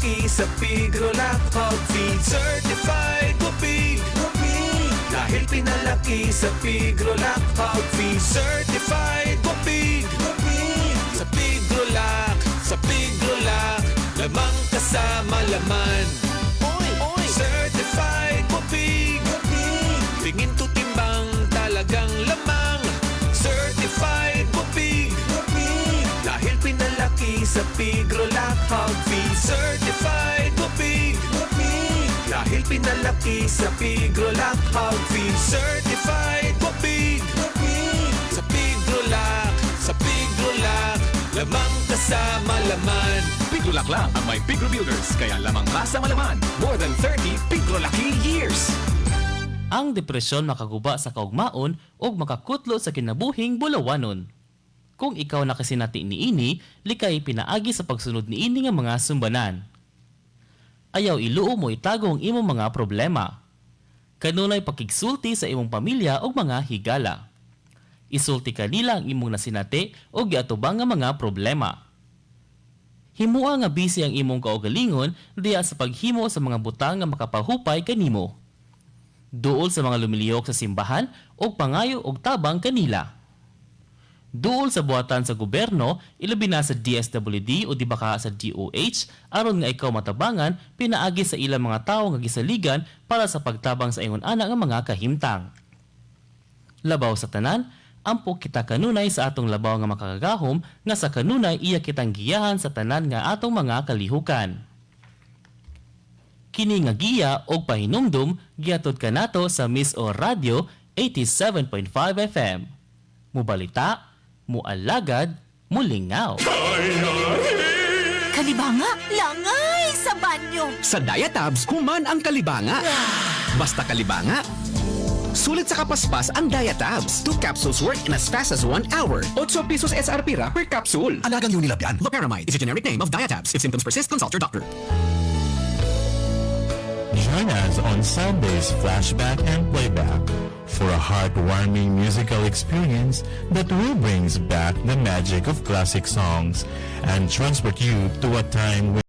pinalaki sa Pigrolac Hog Feed. Certified Gupig, dahil pinalaki sa Pigrolac Hog Feed. Certified Gupig, sa Pigrolac, sa Pigrolac, lamang kasama laman. Certified Gupig, tingin to timbang talagang lamang. Certified Gupig, dahil pinalaki sa Pigrolac Hog Feed. Certified Gupig, dahil pinalaki sa Pigrolac Hog Feed. Certified Gupig, sa Pigrolac, sa Pigrolac, lamang kasama laman. Pigrolac lang ang may Pigro Builders, kaya lamang kasama laman. More than 30 Pigrolaki years. Ang depresyon makaguba sa kaugmaon o makakutlo sa kinabuhing bulawanon. Kung ikaw nakasinati niini, likay pinaagi sa pagsunod niini nga mga sumbanan. Ayaw iluo mo itago ang imong mga problema. Kanunay pakigsulti sa imong pamilya o mga higala. Isulti kanila ang imong nasinati o giatubang nga mga problema. Himua nga busy ang imong kaugalingon diya sa paghimo sa mga butang nga makapahupay kanimo. Duol sa mga lumiliyok sa simbahan o pangayo og tabang kanila. Duol sa buhatan sa gobyerno, ilabi na sa DSWD o di baka sa DOH, aron nga ikaw matabangan, pinaagi sa ilang mga tao nga gisaligan para sa pagtabang sa ingon ana nga mga kahimtang. Labaw sa tanan, ampo kita kanunay sa atong labaw nga makakagahom nga sa kanunay iya kitang giyahan sa tanan nga atong mga kalihukan. Kini nga giya og pahinumdum giatod kanato sa Miss O Radio 87.5 FM. Mubalita, mualagad, mulingaw. Kalibanga, langay sa banyo. Sa Diatabs, human ang kalibanga. Basta kalibanga. Sulit sa kapaspas ang Diatabs. 2 capsules work in as fast as 1 hour. 8 pesos SRP ra per capsule. Alagang Unilabian. Loperamide is a generic name of Diatabs. If symptoms persist, consult your doctor. Join us on Sunday's Flashback and Playback for a heartwarming musical experience that will bring back the magic of classic songs and transport you to a time when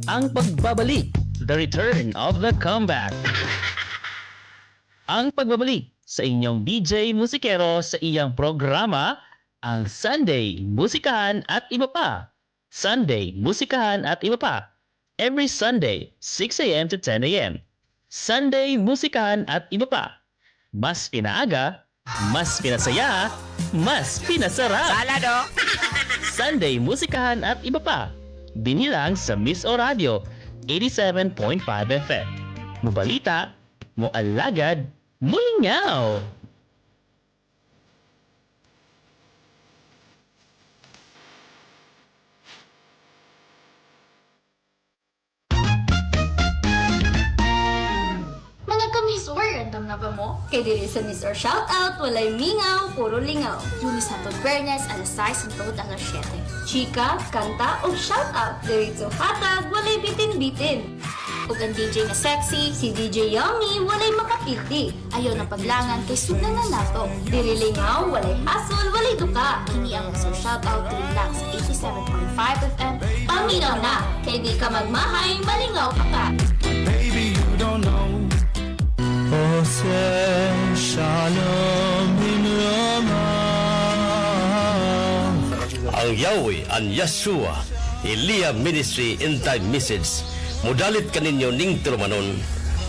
Ang pagbabalik, the return of the comeback. Ang pagbabalik sa inyong DJ musikero sa iyang programa, ang Sunday Musikahan at Iba Pa. Sunday Musikahan at Iba Pa. Every Sunday, 6 a.m. to 10 a.m. Sunday Musikahan at Iba Pa. Mas pinaaga, mas pinasaya, mas pinasarap. Salado. Sunday Musikahan at Iba Pa. Binilang sa Miss O Radio 87.5 FM. Mubalita, mualagad, mulingaw. Mga ka-Miss Or, andam na ba mo? Kay diri sa Miss Or Shoutout, walay mingaw, puro lingaw. Lunes hangtod Biyernes, alas 6 hangtod alas 7. Chika, kanta, o shoutout. Diretso hatag, walay bitin-bitin. Ug ang DJ na sexy, si DJ Yummy, walay makapildi. Ayaw na paglangan kay sunan na nato. Diri lingaw, walay hassle, walay duka. Kini ang Miss Or Shoutout diri lang sa 87.5 FM. Paminaw na, kay di ka magmahay, malingaw ka pa. Baby, you don't know. Ang Yahweh, ang Yeshua, Elia Ministry in Time Message, mudalit kaninyo ning tulumanon,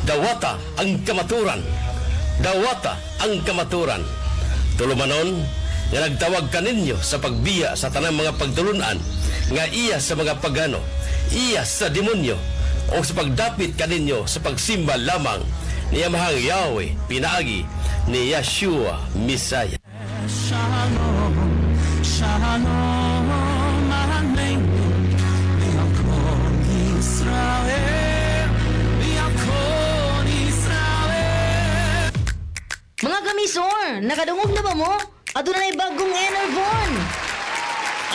dawata ang kamaturan, dawata ang kamaturan, tulumanon, nga nagtawag kaninyo sa pagbiya sa tanang mga pagtulunan, nga iya sa mga pagano, iya sa demonyo, o sa pagdapit kaninyo sa pagsimba lamang, ni Amahang Yahweh, pinaagi ni Yeshua Messiah. Israel, nakadungog na ba mo? Ato na bagong Enervon.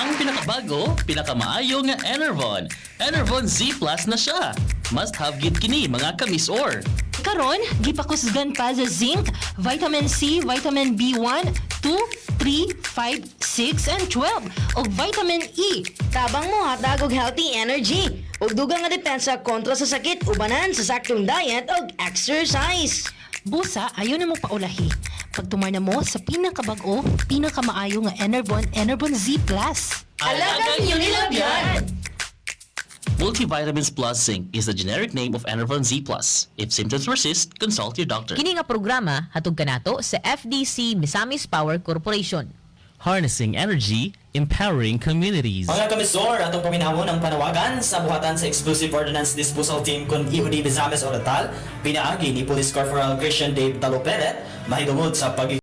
Ang pinakabago, pinakamaayo nga Enervon. Enervon Z Plus na siya. Must have gid kini mga kamisor. Karon, gipakusgan pa sa zinc, vitamin C, vitamin B1, 2, 3, 5, 6, and 12, o vitamin E. Tabang mo hatag og healthy energy. Ug dugang nga depensa kontra sa sakit ubanan sa saktong diet ug exercise. Busa, ayaw na mo paulahi. Pagtumar na mo sa pinakabag-o, pinakamaayo nga Enervon Z Plus. Alagang Unilabyan! Multivitamins Plus Zinc is the generic name of Enervon Z Plus. If symptoms persist, consult your doctor. Kini nga programa hatug kanato sa FDC Misamis Power Corporation. Harnessing energy, empowering communities. Mga kamisor, atong paminahon ang panawagan sa buhatan sa Exclusive Ordnance Disposal Team kun Ihudi Misamis Oriental, pinaagi ni Police Corporal Christian Dave Taloperet, mahidungod sa pag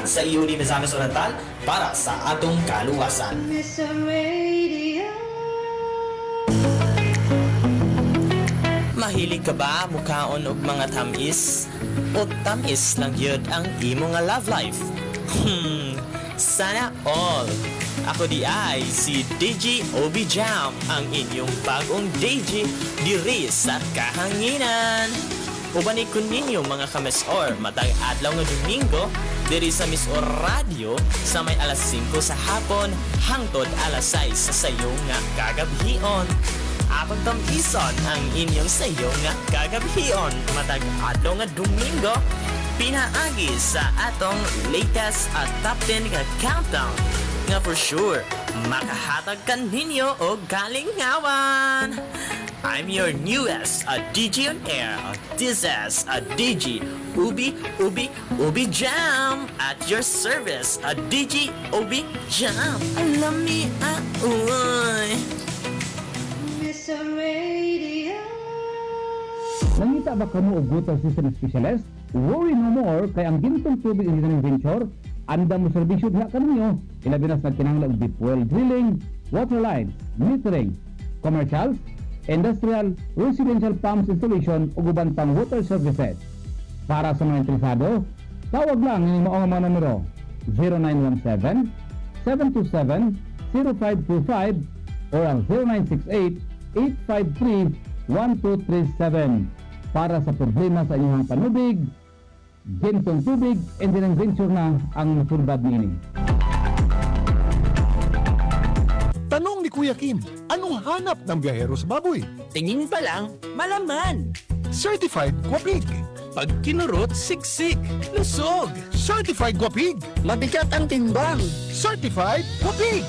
sa Ihudi Misamis Oriental para sa atong kaluwasan. Mahilig ka ba mukaon og mga tamis? O tamis lang yun ang imo nga love life? Sana all! Ako di ay si DJ Obi Jam, ang inyong bagong DJ diri sa kahanginan. Ubanikon ninyo mga kamisor, matag adlaw nga Domingo, diri sa Miss Or Radio sa may alas 5 sa hapon hangtod alas 6 sa sayo nga kagabhion. Atong tamison ang inyong sayo nga kagabhion matag adlaw nga Domingo, pinaagi sa atong latest at top 10 nga countdown nga for sure makahatag kan ninyo og kalingawan. I'm your newest DJ on air. This is a DJ Ubi Jam at your service. A DJ Ubi Jam. Alam ni Aoy. Nangita ba kamo og water system specialist? Worry no more kay ang gintong tubig engineering venture anda mo serbisyo diha kaninyo. Ilabi na sa kinahanglan og deep well drilling, water lines, metering, commercial, industrial, residential pumps installation ug uban pang water services. Para sa mga interesado, tawag lang ang mga numero 0917 727 0525 or ang 0968 853 1237 para sa problema sa inyong panubig, gintong tubig, and din ang venture na ang surbad niini. Tanong ni Kuya Kim, anong hanap ng biyahero sa baboy? Tingin pa lang, malaman. Certified Guapig. Pag kinurot, siksik, lusog. Certified Guapig. Mabigat ang timbang. Certified Guapig.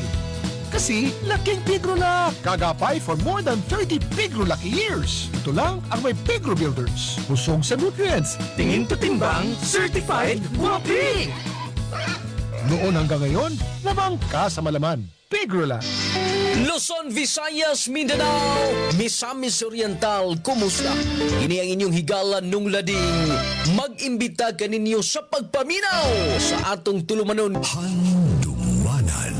Kasi laking Pigro na. Kagapay for more than 30 Pigro Lucky years. Ito lang ang may Pigro Builders. Busog sa nutrients. Tingin to timbang, certified Guapig. Noon hanggang ngayon, lamang ka sa malaman. Pigrola. Luzon, Visayas, Mindanao, Misamis Oriental, kumusta? Ini ang inyong higala nung lading. Mag-imbita ka ninyo sa pagpaminaw sa atong tulumanon. Handumanan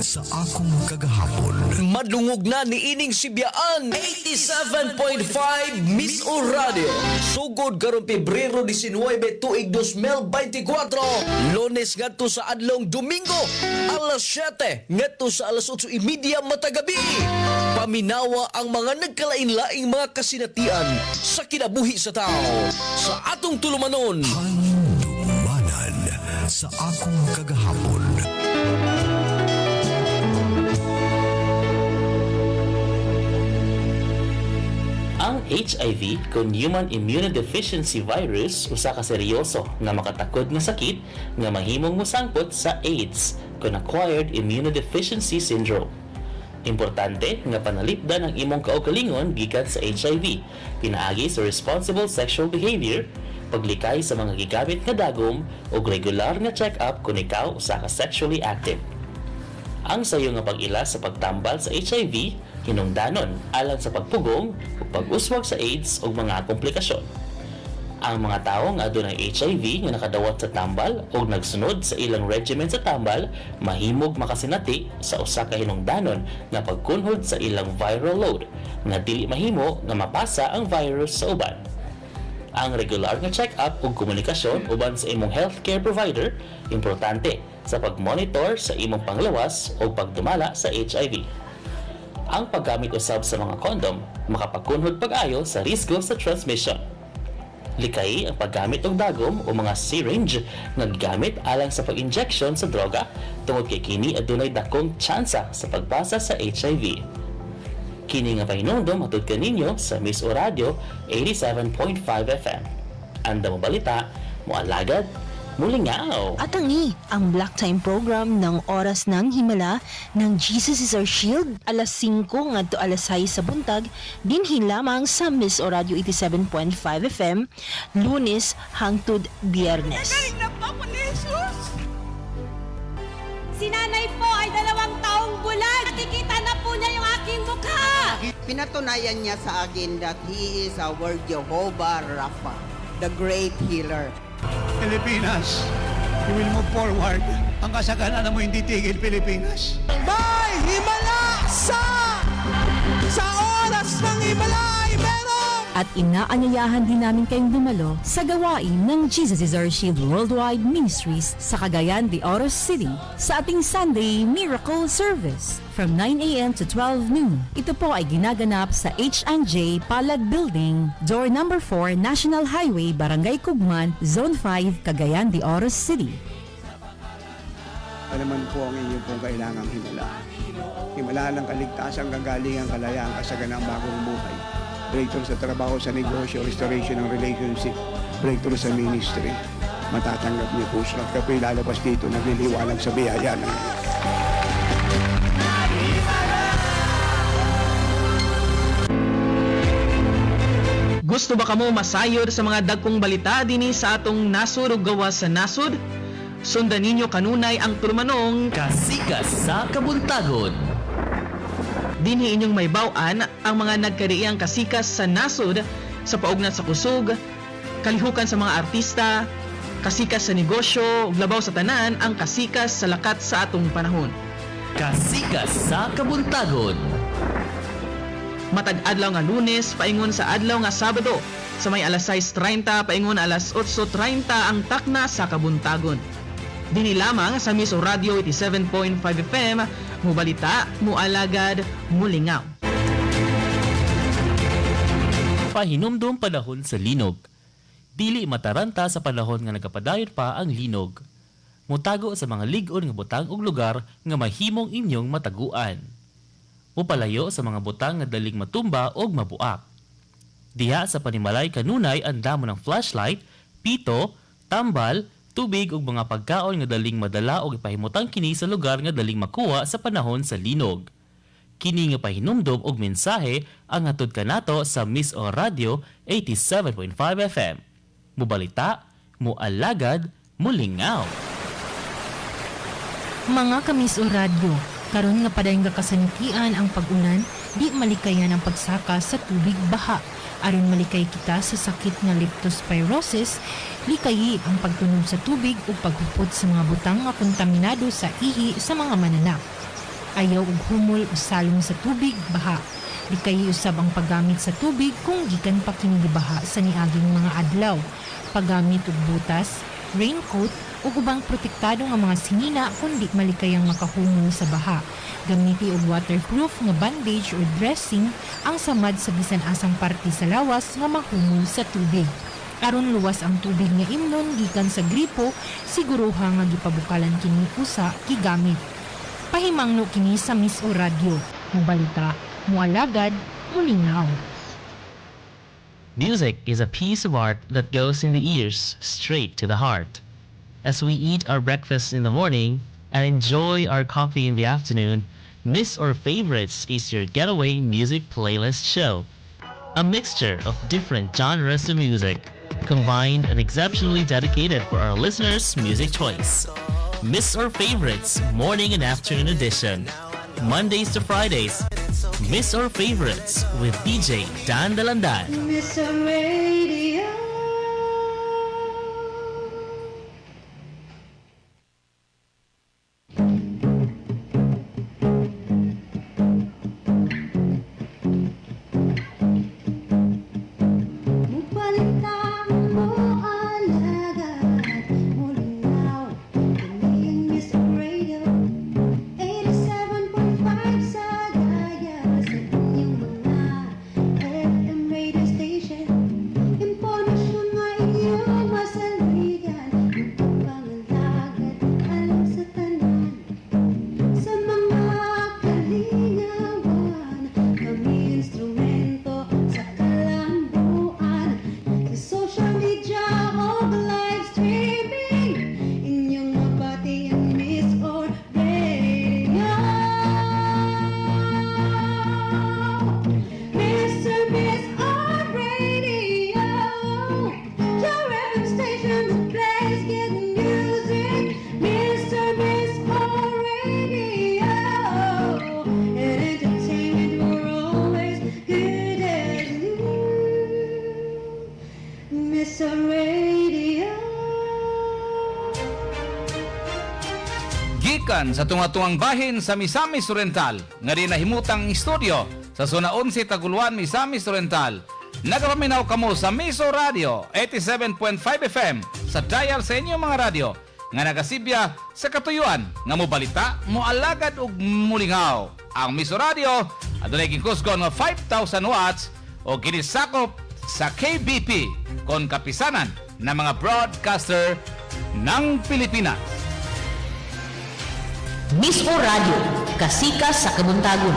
sa akong kagahapon. Madungog na ni ining Sibyaan 87.5 Miss O Radio. Sugod karong Pebrero 19 tuig 2024. Lunes ngadto sa adlong Domingo alas 7 ngadto sa alas 8:30 matagabi. Paminawa ang mga nagkalain-laing mga kasinatian sa kinabuhi sa tao. Sa atong tulumanon, Handumanan sa akong kagahapon. Ang HIV kung Human Immunodeficiency Virus usa ka seryoso nga makatakod nga sakit nga mahimong mosangpot sa AIDS kung Acquired Immunodeficiency Syndrome. Importante nga panalipdan ang imong kaugalingon gikan sa HIV, pinaagi sa responsible sexual behavior, paglikay sa mga gigamit nga dagom ug regular nga check-up kung ikaw usa ka sexually active. Ang sayo nga pag-ila sa pagtambal sa HIV hinungdanon alang sa pagpugong o pag-uswag sa AIDS o mga komplikasyon. Ang mga tao nga adunay HIV nga nakadawat sa tambal o nagsunod sa ilang regimen sa tambal mahimog makasinati sa usa ka hinungdanon nga pagkunhod sa ilang viral load nga dili mahimo nga mapasa ang virus sa uban. Ang regular nga check-up ug komunikasyon uban sa imong healthcare provider importante sa pagmonitor sa imong panglawas o pagdumala sa HIV. Ang paggamit usab sa mga kondom makapagkunhod pag-ayo sa risgo sa transmission. Likay ang paggamit og dagom o mga syringe nga gigamit alang sa pag-injection sa droga tungod kay kini adunay dakong tsansa sa pagbasa sa HIV. Kini nga pahinungdom matud kaninyo sa Miss O Radio 87.5 FM. Anda mo balita, mo alagad, mulingaw. At ang Black Time program ng Oras ng Himala ng Jesus is Our Shield, alas 5 ngadto alas 6 sa buntag, dinhi lamang sa Miss O Radio 87.5 FM, Lunes hangtod Biyernes. Si nanay po ay 2 taong bulag. Nakikita na po niya yung aking mukha. Pinatunayan niya sa akin that He is our Jehovah Rapha, the great healer. Pilipinas, we will move forward. Ang kasaganan mo hindi tigil, Pilipinas. May himala sa oras ng himala ay meron! At inaanyayahan din namin kayong dumalo sa gawain ng Jesus is Our Shield Worldwide Ministries sa Cagayan de Oro City sa ating Sunday Miracle Service from 9 a.m. to 12 noon. Ito po ay ginaganap sa H&J Palad Building, door number 4, National Highway, Barangay Cugman, Zone 5, Cagayan de Oro City. Alaman po ang inyong pong kailangang himala. Himala ng kaligtasan, kagalingan, kalayaan, kasaganang bagong buhay. Breakthrough sa trabaho, sa negosyo, restoration ng relationship, breakthrough sa ministry. Matatanggap niyo po siya. Kapo'y lalabas dito, nagliliwanag sa biyaya ng Gusto ba kamo masayod sa mga dagkong balita dinhi sa atong nasod ug gawas sa nasod? Sundan ninyo kanunay ang tulumanong Kasikas sa Kabuntagon. Dinhi inyong may baw-an ang mga nagkadiiyang kasikas sa nasod sa paugnat sa kusog, kalihukan sa mga artista, kasikas sa negosyo, ug labaw sa tanan ang kasikas sa lakat sa atong panahon. Kasikas sa Kabuntagon. Matag adlaw nga Lunes paingon sa adlaw nga Sabado, sa may alas 6:30 paingon alas 8:30 ang takna sa Kabuntagon. Dini lamang sa Miss O Radio 87.5 FM, mubalita, mualagad, mulingaw. Pahinumdum panahon sa linog. Dili mataranta sa panahon nga nagapadayon pa ang linog. Mutago sa mga lig-on nga butang ug lugar nga mahimong inyong mataguan. Mupalayo sa mga butang nga daling matumba o mabuak. Diha sa panimalay kanunay ang damo ng flashlight, pito, tambal, tubig ug mga pagkaon nga daling madala og ipahimutang kini sa lugar nga daling makuha sa panahon sa linog. Kini nga pahinumdom og mensahe ang hatod kanato sa Miss O Radio 87.5 FM. Mubalita, mualagad, mulingaw. Mga ka-Miss O Radio, karon nga padayong kasantian ang pag-ulan, di malikayan ang pagsaka sa tubig baha. Aron malikay kita sa sakit nga leptospirosis, likayi ang pagtunog sa tubig o paghupot sa mga butang nga kontaminado sa ihi sa mga mananak. Ayaw og humol o salong sa tubig baha. Likayi usab ang paggamit sa tubig kung gikan pa kini baha sa niaging mga adlaw. Paggamit og butas, raincoat ug ubang protektado nga mga sinina kundi malikayang makahumol sa baha. Gamiti og waterproof nga bandage or dressing ang samad sa bisan asang parte sa lawas nga mahumol sa tubig. Aron luwas ang tubig nga imnon gikan sa gripo, siguruha nga gipabukalan kini usa gigamit. Pahimangno kini sa Miss o Radio. Mubalita, mualagad, mulingaw. Music is a piece of art that goes in the ears, straight to the heart. As we eat our breakfast in the morning and enjoy our coffee in the afternoon, Miss or Favorites is your getaway music playlist show. A mixture of different genres of music, combined and exceptionally dedicated for our listeners' music choice. Miss or Favorites Morning and Afternoon Edition. Mondays to Fridays. Miss or Favorites with DJ Dan Dalandan. Miss Radio. Gikan sa tunga-tungang bahin sa Misamis Oriental, nga rin nahimutang istoryo sa Zona 11 Taguluan, Misamis Oriental. Nagapaminaw kamo sa Miso Radio 87.5 FM sa dial sa inyong mga radyo nga nagasibya sa katuyuan nga mobalita, moalagad ug mulingaw. Ang Miso Radio adunay gikusgon nga 5,000 watts o ginisakop sa KBP kon kapisanan ng mga broadcaster ng Pilipinas. Miss o Radio, kasika sa kabuntagon.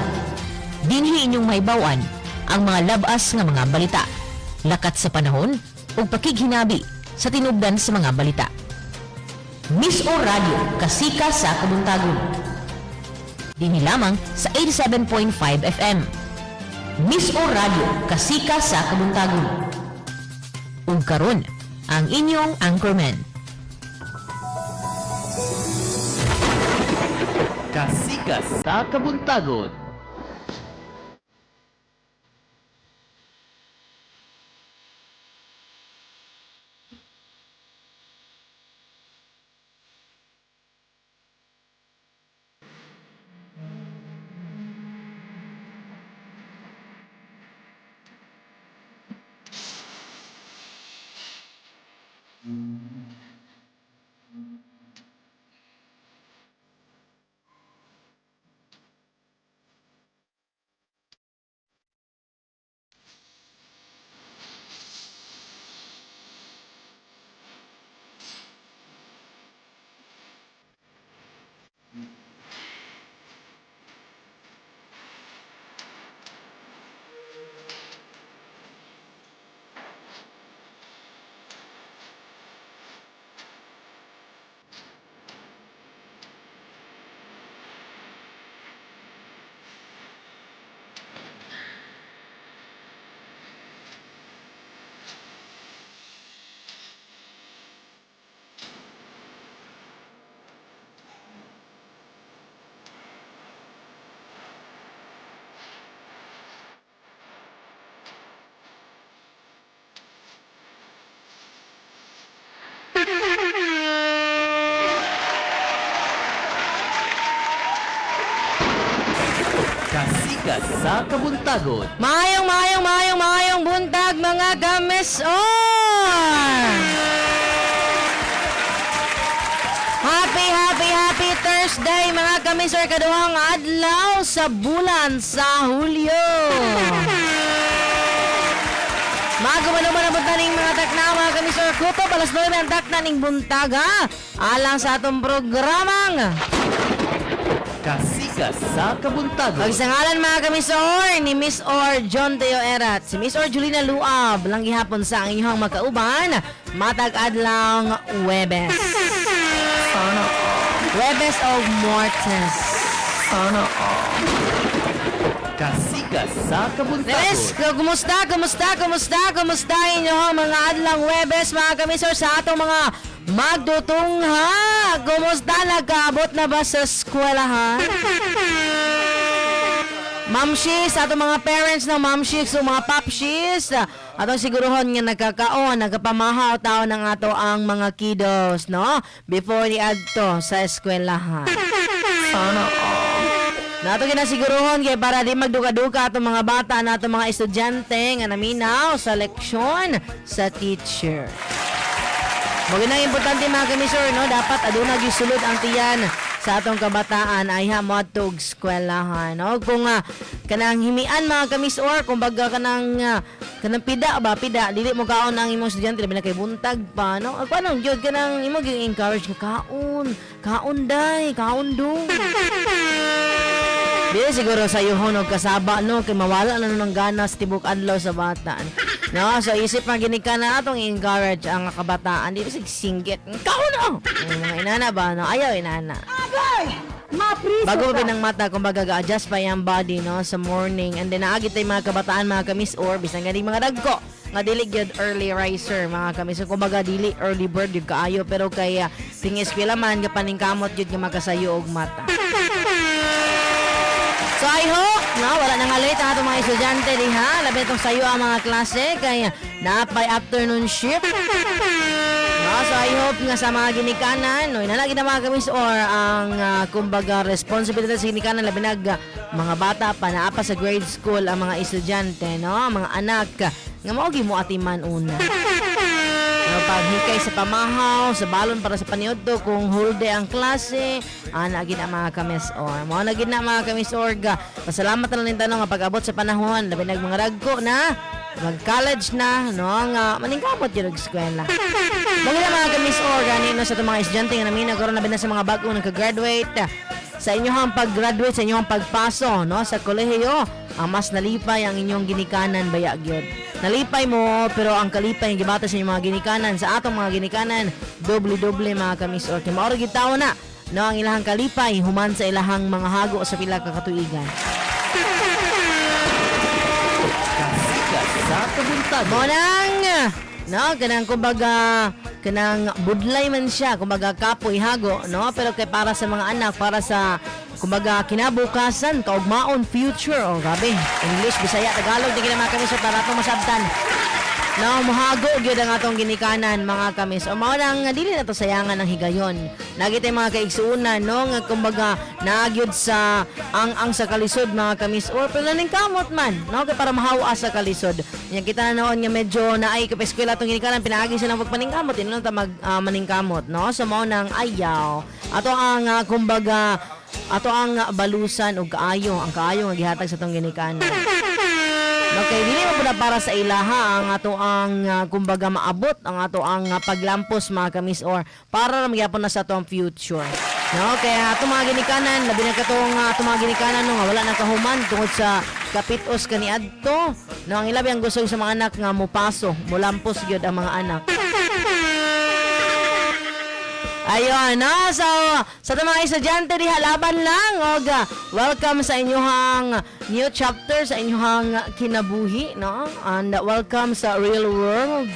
Dinhi inyong maibawan ang mga labas nga mga balita, lakat sa panahon ug pakighinabi sa tinubdan sa mga balita. Miss o Radio, kasika sa kabuntagon. Dinhi lamang sa 87.5 FM. Miss o Radio, kasika sa kabuntagon. Ug karon ang inyong anchorman. Kasika sa kabuntagon. Kasika sa kabuntagon. Maayong buntag mga kames-or! Happy Thursday mga kamisor, kaduhang adlaw sa bulan sa Hulyo. Magumanuman ang buntaning mga takna mga kamisor. Kuto, balas 9 ang takna ning buntaga. Alang sa atong programang Kasika sa Kabuntagon. Pagsangalan mga kamisor ni Miss Or John Teo Erat, si Miss Or Julina Luab, lang gihapon sa ang inyong makauban, matag adlang Webes. Webes of Mortis. Kasika sa Kabuntagon. Yes, kumusta inyong mga adlang Webes mga kamisor sa atong mga magdutungha. Kumusta, nagkaabot na ba sa eskwelahan? Mamshis, atong mga parents ng mamshis o mga papshis, atong siguruhon nga nagkakaon, nagkapamahaw tao ng ato ang mga kiddos, no? Before ni adto sa eskwelahan. Nato ginasiguruhon kay para di magduka-duka atong mga bata na atong mga estudyante nga naminaw sa leksyon sa teacher. Magunang importante mga kamisor, no? Dapat aduna gisulod ang tiyan sa atong kabataan ay hamot og eskwelahan, no? Kung kanang himian mga kamisor, kumbaga kanang pida dili mo kaon ang imong estudyante labi na kay buntag pa, no? Paano gyud kanang imo gi-encourage ka kaon day, kaon do. Di siguro sa iyo honog kasaba, no? Kay mawala na ng ganas tibok adlaw sa bata. No, so isip na ginika na atong encourage ang kabataan. Di sig singgit. Kaon no. Mga inana ba, no? Ayaw inana. Bago pa pinang mata, kumbaga ga-adjust pa yung body, no, sa morning. And then naagit tayo mga kabataan, mga kamis or bisan nga di mga dagko nga dili gyud early riser mga kamis. So, kumbaga dili early bird yung kaayo, pero kaya ting-eskwela man kapaningkamot yun nga makasayo og mata. So I hope, no, wala nang late ang atong mga estudyante diha, labi itong sayo ang mga klase kaya napay afternoon shift. No, so I hope nga sa mga ginikanan, no, inalagi na mga kamis or ang kumbaga responsibility sa ginikanan labi nag mga bata pa naapa sa grade school ang mga estudyante, no, mga anak nga mao gi mo atiman una. No, paghikay sa pamahaw, sa balon para sa paniudto kung whole day ang klase, ana gid ang mga kamis or mo na gid na mga kamis orga. Pasalamat na lang tanong nga pag-abot sa panahon labi nag mga ragko na mag-college na, no, nga maningkamot yung eskwela. Bagay na mga kamis orga nino sa itong mga estudyante nga namin nagkaroon na bin na sa mga bagong nagka-graduate. Sa inyong pag-graduate, sa inyong pagpaso, no, sa kolehiyo, ang mas nalipay ang inyong ginikanan baya gyud. Nalipay mo, pero ang kalipay ang gibata sa inyong mga ginikanan, sa atong mga ginikanan, doble-doble mga kamis or kay maoro gid tawo na, no, ang ilahang kalipay human sa ilahang mga hago sa pila ka katuigan. Sa Kabuntagon. Monang, no, kanang kumbaga kanang budlay man siya, kumbaga kapoy hago, no, pero kay para sa mga anak, para sa kumbaga kinabukasan, kaugmaon future, oh grabe, English, Bisaya, Tagalog, di kita mga kamis o para itong masabtan. No, muhago gyud ang atong ginikanan mga kamis. O mao nang dili na to sayangan ang higayon. Lagi tay mga kaigsuunan, no, nga kumbaga nagyud sa ang sa kalisod mga kamis or palaning kamot man, no, kay para mahawa sa kalisod. Nya kita na noon nga medyo naay ka eskwela atong ginikanan pinaagi silang pagpaningkamot, ingon ta mag maningkamot, no. So mao nang ayaw. Ato ang kumbaga ato ang balusan og kaayo, ang kaayo nga gihatag sa atong ginikanan. Okay, dili mo pud para sa ilaha ang ato ang kumbaga maabot ang ato ang paglampos mga kamis or para magyapon na sa atong future. No, kaya ato mga ginikanan, labi na katong ato mga ginikanan no, wala na kahuman tungod sa kapitos kaniadto. No, ang ilabi ang gusto sa mga anak nga mopaso, molampos gyud ang mga anak. Ayun, no? So, sa mga estudyante diha, laban lang. Og, welcome sa inyong new chapter, sa inyong kinabuhi, no? And welcome sa real world.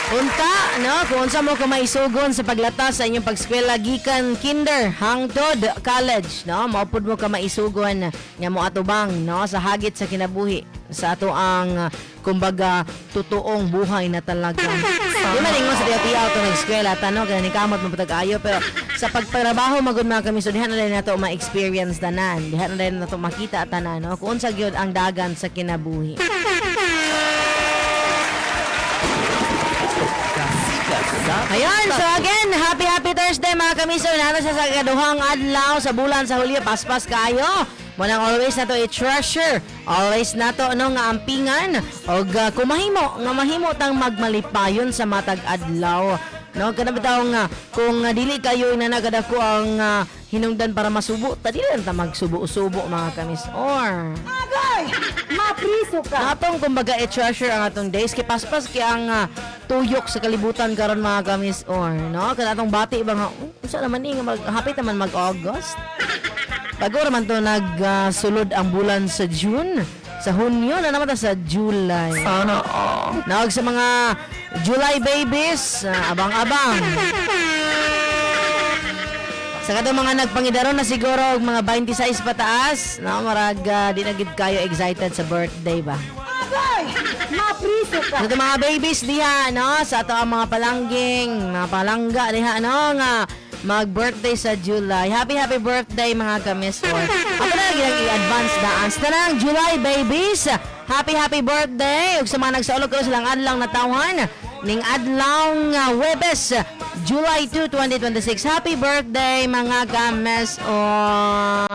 Unta, no? Kung unsa mo ka maisugon sa paglatas sa inyong pagskwela gikan kinder hangtod college, no? Maupod mo ka maisugon nga mo atubang, no? Sa hagit sa kinabuhi sa ato ang kumbaga totoong buhay na talaga. Di man ingon sa tiyaw to nag-eskwela tanong kaya ni kamot mo patag-ayo pero sa pagtrabaho magud mga kami so diha na din nato ma-experience tanan, diha na din nato makita tanan, no? Kung unsa gyud ang dagan sa kinabuhi. Ayan, so again, happy Thursday mga kamiso. Nato sa kaduhang adlaw sa bulan sa Hulyo, paspas kayo. Munang always na to i-treasure. Always na to nga ampingan. O kung mahimo tang magmalipayon sa matag adlaw. No, kada bitaw nga kung dili kayo inanagada ko ang hinungdan para masubo, dili lang ta magsubo-subo mga kamis. Or agay, mapriso ka. Atong kumbaga i-treasure ang atong days kay paspas kay ang tuyok sa kalibutan karon mga kamis. Or no, kada atong bati ba nga unsa naman ni nga hapit naman mag-August. Bago naman to nagsulod ang bulan sa June. Sa Hunyo na naman sa July. Sana nawag sa mga July babies, abang-abang. Sa kadto mga nagpangidaron na siguro mga 26 pataas, no, marag di na gid kayo excited sa birthday ba. Agay! Mapriso ka. Sa mga babies diha, no, sa ato ang mga palangging, mga palangga diha, no, nga mag-birthday sa July. Happy birthday mga kamisor. Ako na i-advance dance na lang July babies. Happy birthday. Ug sa mga nagsaulog ko silang adlaw na tawhan ning adlaw nga Huwebes, July 2, 2026. Happy birthday mga kamisor.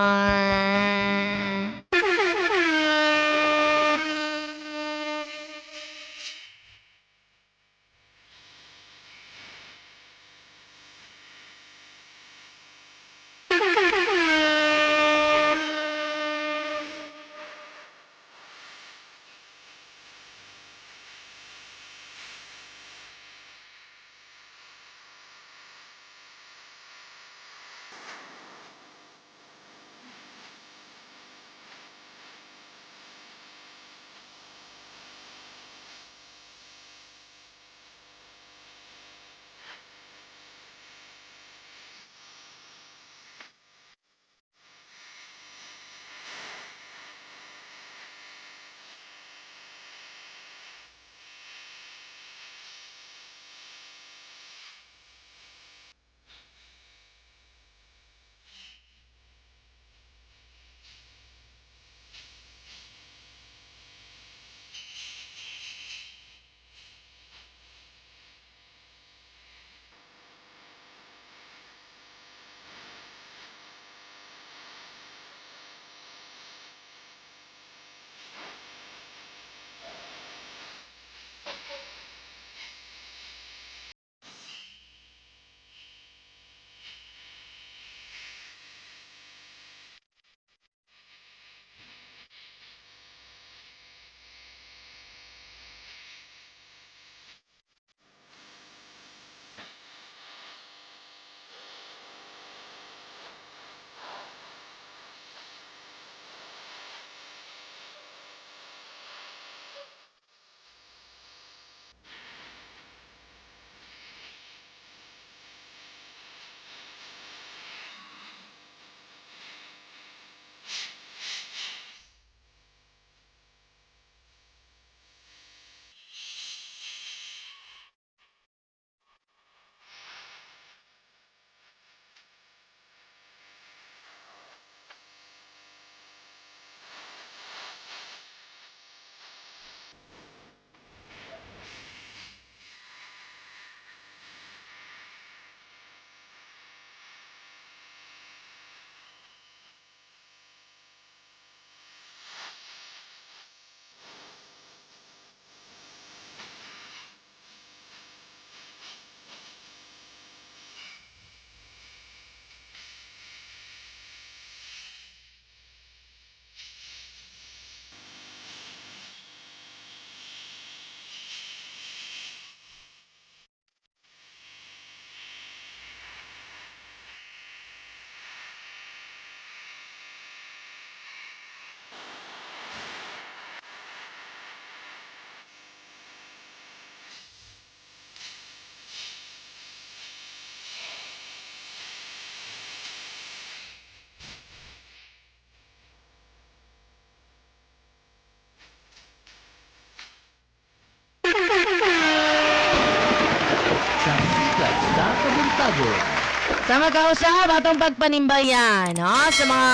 Sama kausap atong pagpanimbayan, no? Sa mga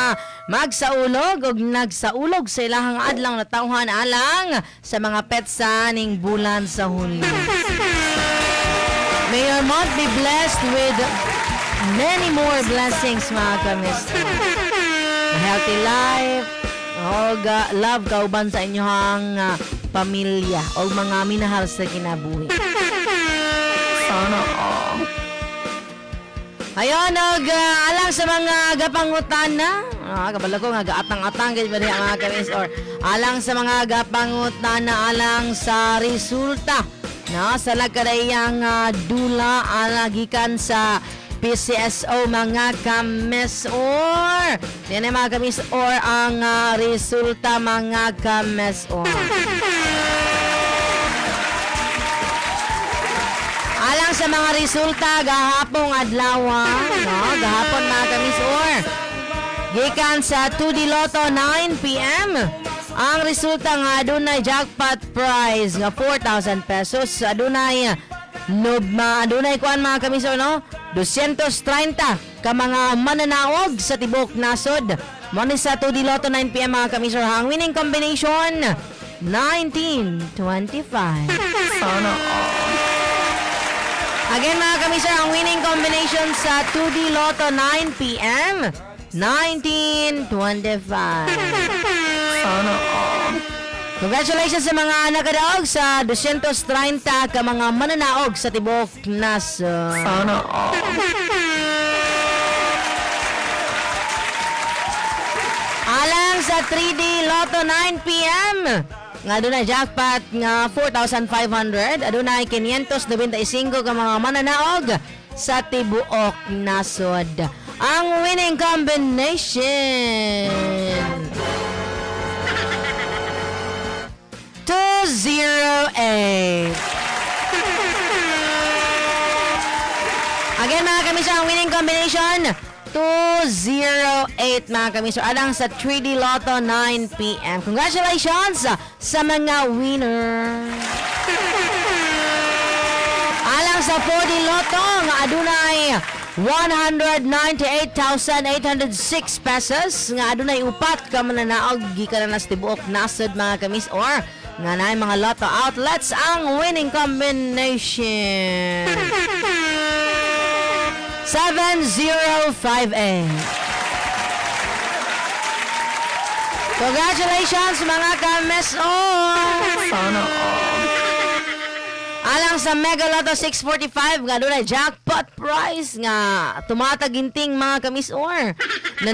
magsaulog o nagsaulog sa ilahang adlang na tauhan alang sa mga petsa ning bulan sa Hulyo. May your month be blessed with many more blessings, mga kamister. Healthy life, love kauban sa inyong pamilya o mga minahal sa kinabuhi. Sana all. Ayun, alang sa mga gapangutana, kabala ko nga gaatang-atang kay mga kamis or alang sa mga gapangutana alang sa resulta sa lagkadayang dula gikan sa PCSO mga kamis or yan ay mga kamis or ang resulta mga kamis or alang sa mga resulta gahapong adlaw gahapon mga kamis or gikan sa 2D Lotto 9 PM ang resulta nga adunay jackpot prize nga 4,000 pesos adunay kuan mga kamis or 230 ka mga mananaog sa tibok nasod mo ni sa 2D Lotto 9 PM mga kamis or ang winning combination 1925. Sana again mga kamisar, ang winning combination sa 2D Lotto 9 PM 1925. Sana congratulations sa mga nakadaog sa 230 ka mga mananaog sa tibok nasod. Sana alang sa 3D Lotto 9 PM nga adunay jackpot nga 4,500 adunay 595 ka mga mananaog sa tibuok nasod. Ang winning combination 208. Again mga kamisya, ang winning combination 208 mga kamisyo alang sa 3D Lotto 9 PM. Congratulations sa mga winner. Alang sa 4D Lotto nga adunay 198,806 pesos nga adunay upat ka mananaog gikan na sa tibuok nasod mga kamis or nga naay mga lotto outlets ang winning combination 7058. Congratulations mga ka-MSO! Sana alang sa Mega Lotto 645 nga doon ay jackpot prize nga tumataginting mga ka-MSO na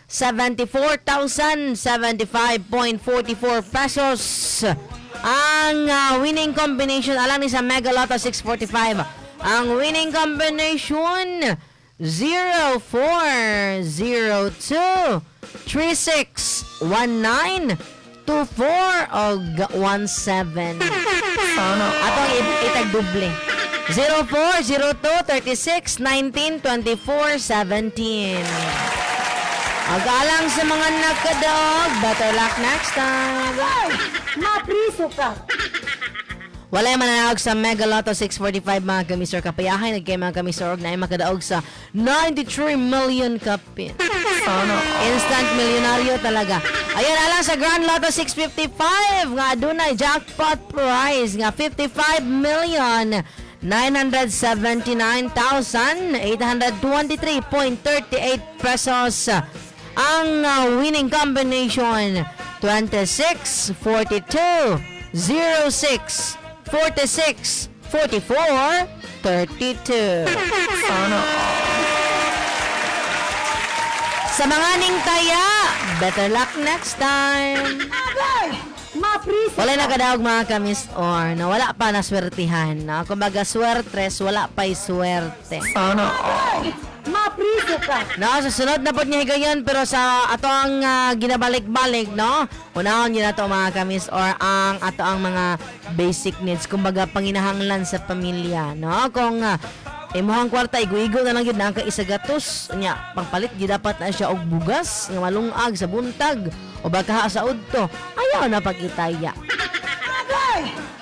93,074,075.44 pesos. Ang winning combination alang ni sa Mega Lotto 645. Ang winning combination 0402 3619 24 o 17. Atong itagduble. 0402 36 19 24 17. Agalang sa mga nakadog, better luck next time. Mapriso ka. Walay mananaog sa Mega Lotto 645 mga kamisor kapayahay nagkay mga kamisor na ay makadaog sa 93 million kapin. Instant milyonaryo talaga. Ayan alang sa Grand Lotto 655 nga adunay jackpot prize nga 55,979,823.38 pesos. Ang winning combination 26, 42, 06, 46, 44, 32. Sa mga ningtaya, better luck next time. Wala na kadaog mga kamis or na wala pa na swertihan. Kumbaga swertres, wala pa'y swerte. Mapriso ka. Sa sunod na po niya higayon pero sa ato ang ginabalik-balik, no? Unahon yun na ito mga kamis or ang ato ang mga basic needs. Kumbaga panginahanglan sa pamilya, no? Kung imuhang kwarta, igo-igo na lang yun na ang kaisagatos. Nya, pangpalit, dapat na siya og bugas, nga malungag sa buntag, o baka sa udto. Ayaw na pagkitaya.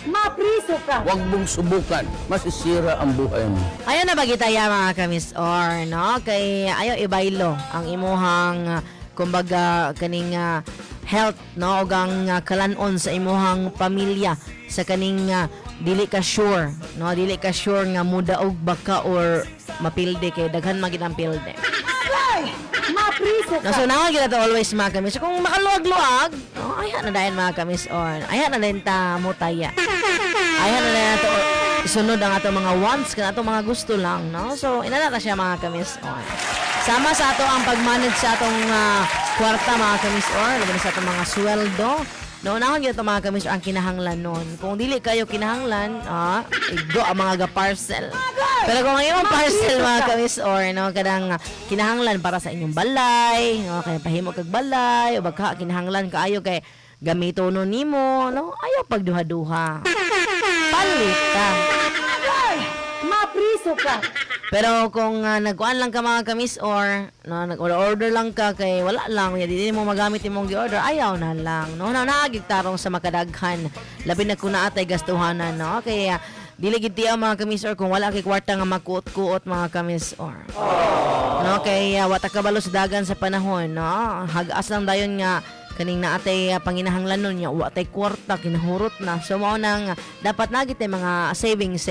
Mapriso ka. Huwag mong subukan. Masisira ang buhay mo. Ayaw na pagkitaya mga kamis or, no? Kay ayaw ibaylo ang imuhang, kumbaga, kaning health, no? O ang kalanon sa imuhang pamilya sa kaning dili ka sure, no? Dili ka sure nga mudaog baka or mapilde kay daghan magid ang pilde. Mapriso No, so naman kita to always mga kamis. Kung makaluag-luag, no, ayan na dahil mga kamis or ayan na din ta mutaya. Ayan na din to isunod ang ato mga wants kana ato mga gusto lang, no? So inana ta siya mga kamis or sama sa ato ang pag-manage sa atong kwarta mga kamis or laban sa atong mga sweldo. No, nahon gyud mga kamis ang kinahanglan nun. Kung dili kayo kinahanglan, igo ang mga ga-parcel. Pero kung ang parcel mga kamis or no, kadang kinahanglan para sa inyong balay, no, kaya pahimo kag balay o baka kinahanglan kaayo kay gamito no nimo, no, ayaw pagduha-duha. Palit ka. Mapriso ka. Pero kung nagkuan lang ka mga kamis or no, nag-order lang ka kay wala lang, di mo magamit imong gi-order, ayaw na lang. No, naagig tarong sa makadaghan. Labi na kung naatay gastuhanan, no? Kaya dili gid tiya mga kamis or kung wala kay kwarta nga magkuot-kuot mga kamis or. No, kay wata ka balo sa dagan sa panahon, no? Hagas lang dayon nga kaning naatay panginahanglan nun nya wa tay kwarta kinahurot na. So mao nang dapat nagit mga savings.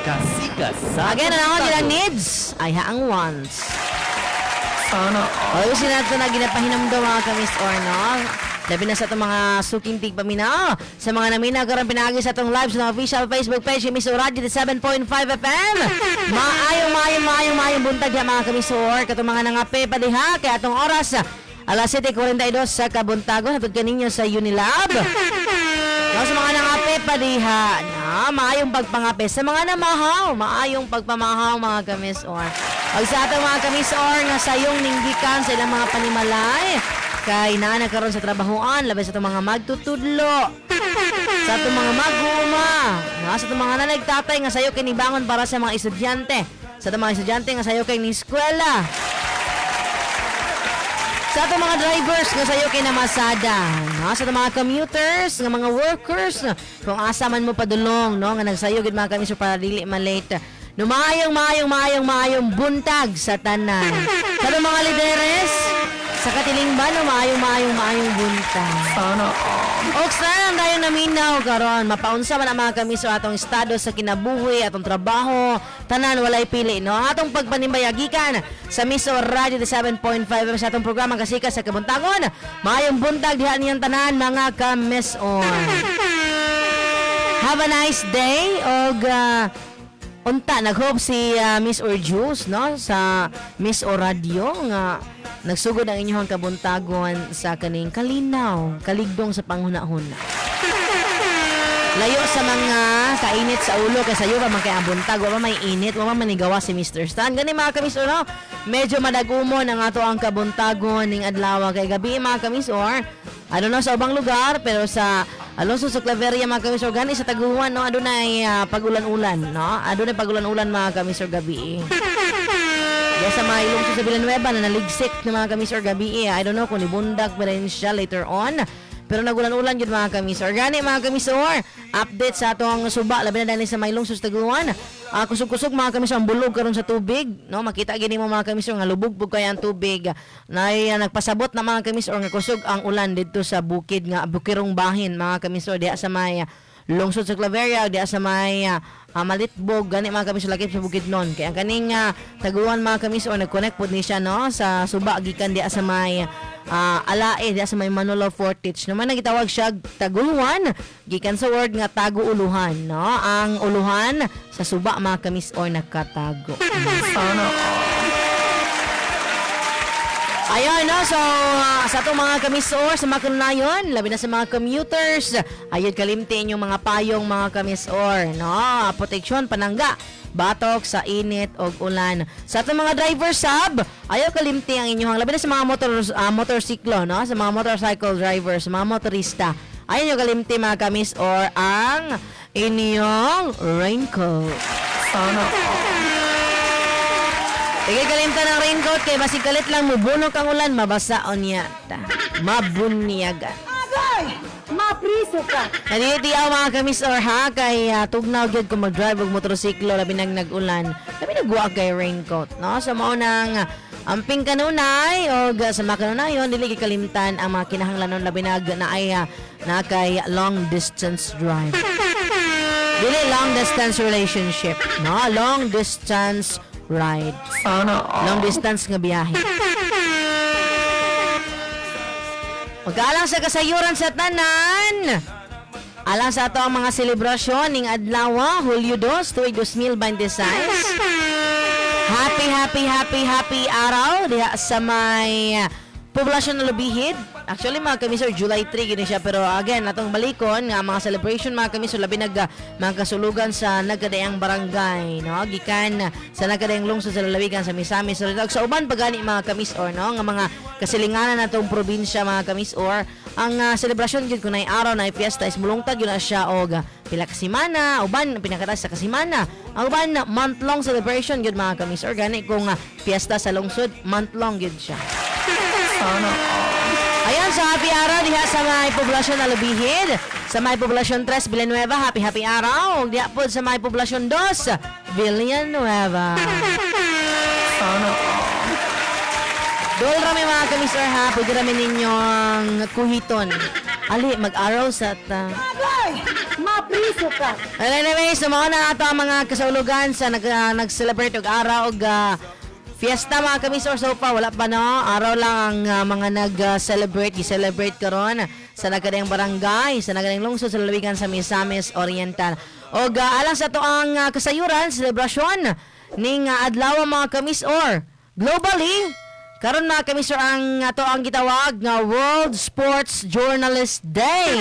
Kasikas sa Again, ano ang ilang needs? Ay haang wants. O yung sinato na ginapahinamdo mga kamis or no? Labi na sa itong mga suking tigpamina. Sa mga namina, karang pinagi sa itong live sa official Facebook page, Miss Radio 7.5 FM. Maayong buntag ya mga kamis or katong mga nangape pa diha. Kaya itong oras, alas 7:42 sa Kabuntagon. Hatod kaninyo sa Unilab. Sa mga nangape pa diha, na maayong pagpangape. Sa mga namahaw, maayong pagpamahaw mga kamis or. Pag sa atong mga kamis or nga sayong ninggikan sa ilang mga panimalay, kay naana karon sa trabahoan, labi sa itong mga magtutudlo, sa itong mga maguma, sa itong mga nanagtatay nga sayo kinibangon para sa mga estudyante, sa itong mga estudyante nga sayo kay ni eskwela, sa itong mga drivers nga sayo kay namasada, sa itong mga commuters, nga mga workers, kung asa man mo padulong, no, nga nagsayo gid mga kami para dili malate. No, maayong buntag sa tanan. Sa itong mga lideres, sa katilingban, no, maayong buntag. Oksana ang dayong naminaw karon, mapaunsa man ang mga kami sa atong estado sa kinabuhi, atong trabaho, tanan walay pili, no? Ang atong pagpanimbayagikan sa Miso Radio 7.5 sa atong programa Kasikas sa Kabuntagon. Maayong buntag diha niyang tanan mga ka-Miss-on. Have a nice day og unta naghope si Miss Juice, no, sa Miss Radio nga nagsugod ang inyong kabuntagon sa kaning kalinaw, kaligdong sa panghuna-huna. Layo sa mga kainit sa ulo kay sayo pa man kay ang buntag, wa may init, wa man manigawa si Mr. Stan. Gani mga kamis no, medyo madagumon ang ato ang kabuntagon ning adlaw kay gabi mga kamis or I don't know sa ubang lugar pero sa Alonso sa Claveria mga kamis or gani sa Taguan no adunay pagulan-ulan no, adunay pagulan-ulan mga kamis or gabi. Diya sa mga ilong sa Villanueva na naligsik ng mga kamis or gabi I don't know kung ibundag pa rin siya later on. Pero nagulan-ulan yun mga kamisor. Gani mga kamisor, update sa atong suba. Labi na dahil sa Maylong Sustaguan. Kusog-kusog mga kamisor, ang bulog karon sa tubig. No? Makita gini mo mga kamisor, nga lubog-bog kaya ang tubig. Nagpasabot na mga kamisor, nga kusog ang ulan dito sa bukid, nga bukirong bahin mga kamisor. Diya sa may lungsod sa Claveria, diya sa may Malitbog, gani mga kamisor lakip sa bukid nun. Kaya ang kaning Taguan mga kamisor, nag-connect po ni siya no? Sa suba, gikan diya sa may alae diya sa may Manolo Fortich naman nagitawag siya Taguluhan gikan sa word nga tagu-uluhan no ang uluhan sa suba mga kamis or nakatago. Ayun no, so sa itong mga kamis or sa mga kanunayon, labi na sa mga commuters, ayun kalimti inyong mga payong mga kamis or no, proteksyon panangga batok sa init o ulan. Sa atong mga driver sub, ayaw kalimti ang inyong labi na sa mga motorsiklo, no? Sa mga motorcycle drivers, mga motorista. Ayaw nyo kalimti mga kamis or ang inyong raincoat. Tigay kalimta ng raincoat kay basig kalit lang mubunok ang ulan, mabasaon yata. Mabunyagan. Mapriso ka. Nalitiyaw mga kamis or ha kay tugnaw gyud kung mag-drive og motorsiklo labi nang nag-ulan. Labi nagwa kay raincoat no. So mao nang Amping kanunay o sa mga kanunayon dili gikalimtan ang mga kinahanglanon labi na ay na kay long distance drive. Dili long distance relationship, no? Long distance ride. Long distance nga biyahe. Pagkaalang sa kasayuran sa tanan. Alang sa ato ang mga selebrasyon ning adlaw Hulyo 2 tuig 2026. Happy araw diha sa may poblasyon na Lubihid. Actually mga kamisor July 3 gini siya, pero again atong balikon nga mga celebration mga kamisor labi mga kasulugan sa nagkadaang barangay, no, gikan sa nagkadaang lungsod sa lalawigan sa Misamis Oriental sa uban pagani mga kamisor, no, nga mga kasilinganan natong probinsya mga kamisor. Ang selebrasyon gyud kunay araw na fiesta is mulungtad gyud na siya og pila ka semana, uban pinakataas sa kasemana. Ang uban month long celebration gyud mga kamisor, gani kung fiesta sa lungsod month long gyud siya. Ayan, sa happy araw diha sa may poblasyon na Lubihid, sa may poblasyon 3 Villanueva, happy araw. Diha po sa may poblasyon 2 Villanueva. Dol rami mga kamisor ha, pwede rami ninyong kuhiton. Ali, mag-araw sa mapriso ka. Anyway, so mga na ato ang mga kasaulugan sa nag-celebrate og araw og fiesta mga kamisor. So pa wala pa no, araw lang ang mga nag-celebrate, i-celebrate karon sa nagkadaang barangay, sa nagkadaang lungsod sa lalawigan sa Misamis Oriental. Og alang sa to ang kasayuran, selebrasyon ning adlaw mga kamisor. Globally, karon mga kamisor ang ato ang gitawag nga World Sports Journalist Day.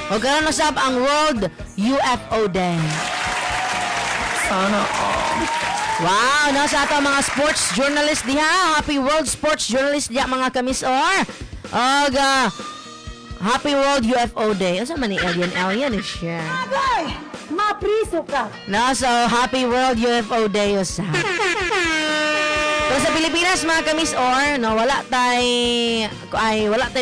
O karon nasab ang World UFO Day. Wow, nasa ato mga sports journalist diha. Happy World Sports Journalist diha mga kamisor. Og Happy World UFO Day. Asa man ni alien siya. Mapriso ka. No, so happy World UFO Day usa. Pero sa Pilipinas mga kamisor, no, wala tay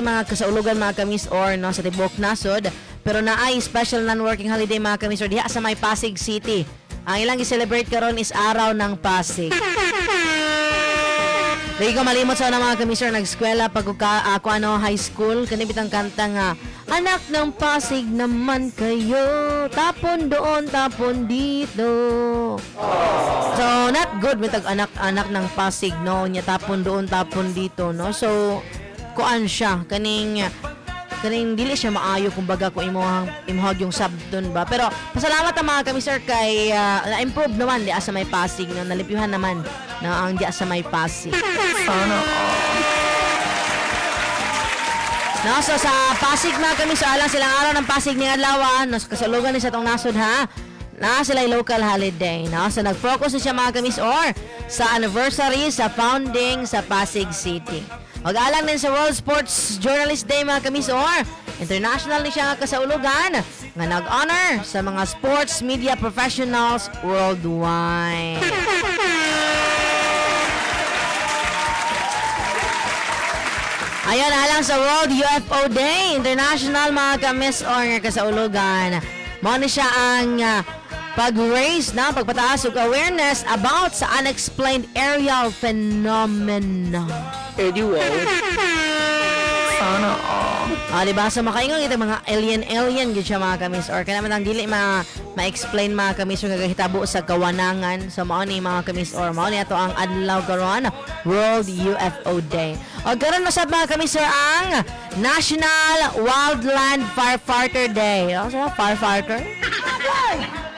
mga kasaulugan mga kamisor, no, sa tibok nasod, pero naay special non-working holiday mga kamisor diha sa may Pasig City. Ang ilang i-celebrate karon is araw ng Pasig. Di ko malimot sa mga kamisor nag-eskwela pag ako high school, kani bitang kanta nga anak ng Pasig naman kayo, tapon doon, tapon dito. So not good mitag anak ng Pasig, no, nya tapon doon, tapon dito, no. So kuan siya kaning dili siya maayo kumbaga kung imuhag yung sabdon ba. Pero pasalamat ang mga kamisor kay na-improve naman di sa may Pasig, no, nalipyuhan naman na ang di sa may Pasig. No, so sa Pasig mga kamisor, alang silang araw ng Pasig ni adlaw, no, sa kasalugan ni sa tong nasod ha. Na sila local holiday, no. So nag-focus siya mga kamisor sa anniversary sa founding sa Pasig City. Mag-alang din sa World Sports Journalist Day mga kamisor. International ni siya nga kasaulugan nga nag-honor sa mga sports media professionals worldwide. Ayan, alang sa World UFO Day, International mga kamisor nga kasaulugan. Mao ni siya ang pag-raise na pagpataas og awareness about sa unexplained aerial phenomena. Wow. Diba? So makaingon ito mga alien gid siya mga kamisor. Kaya naman ang dili ma-explain mga kamisor nga gahitabo sa kawanangan. So mao ni mga kamisor, mao ni ato ang adlaw karon World UFO Day. O karon masab mga kamisor ang National Wildland Firefighter Day. O sa firefighter?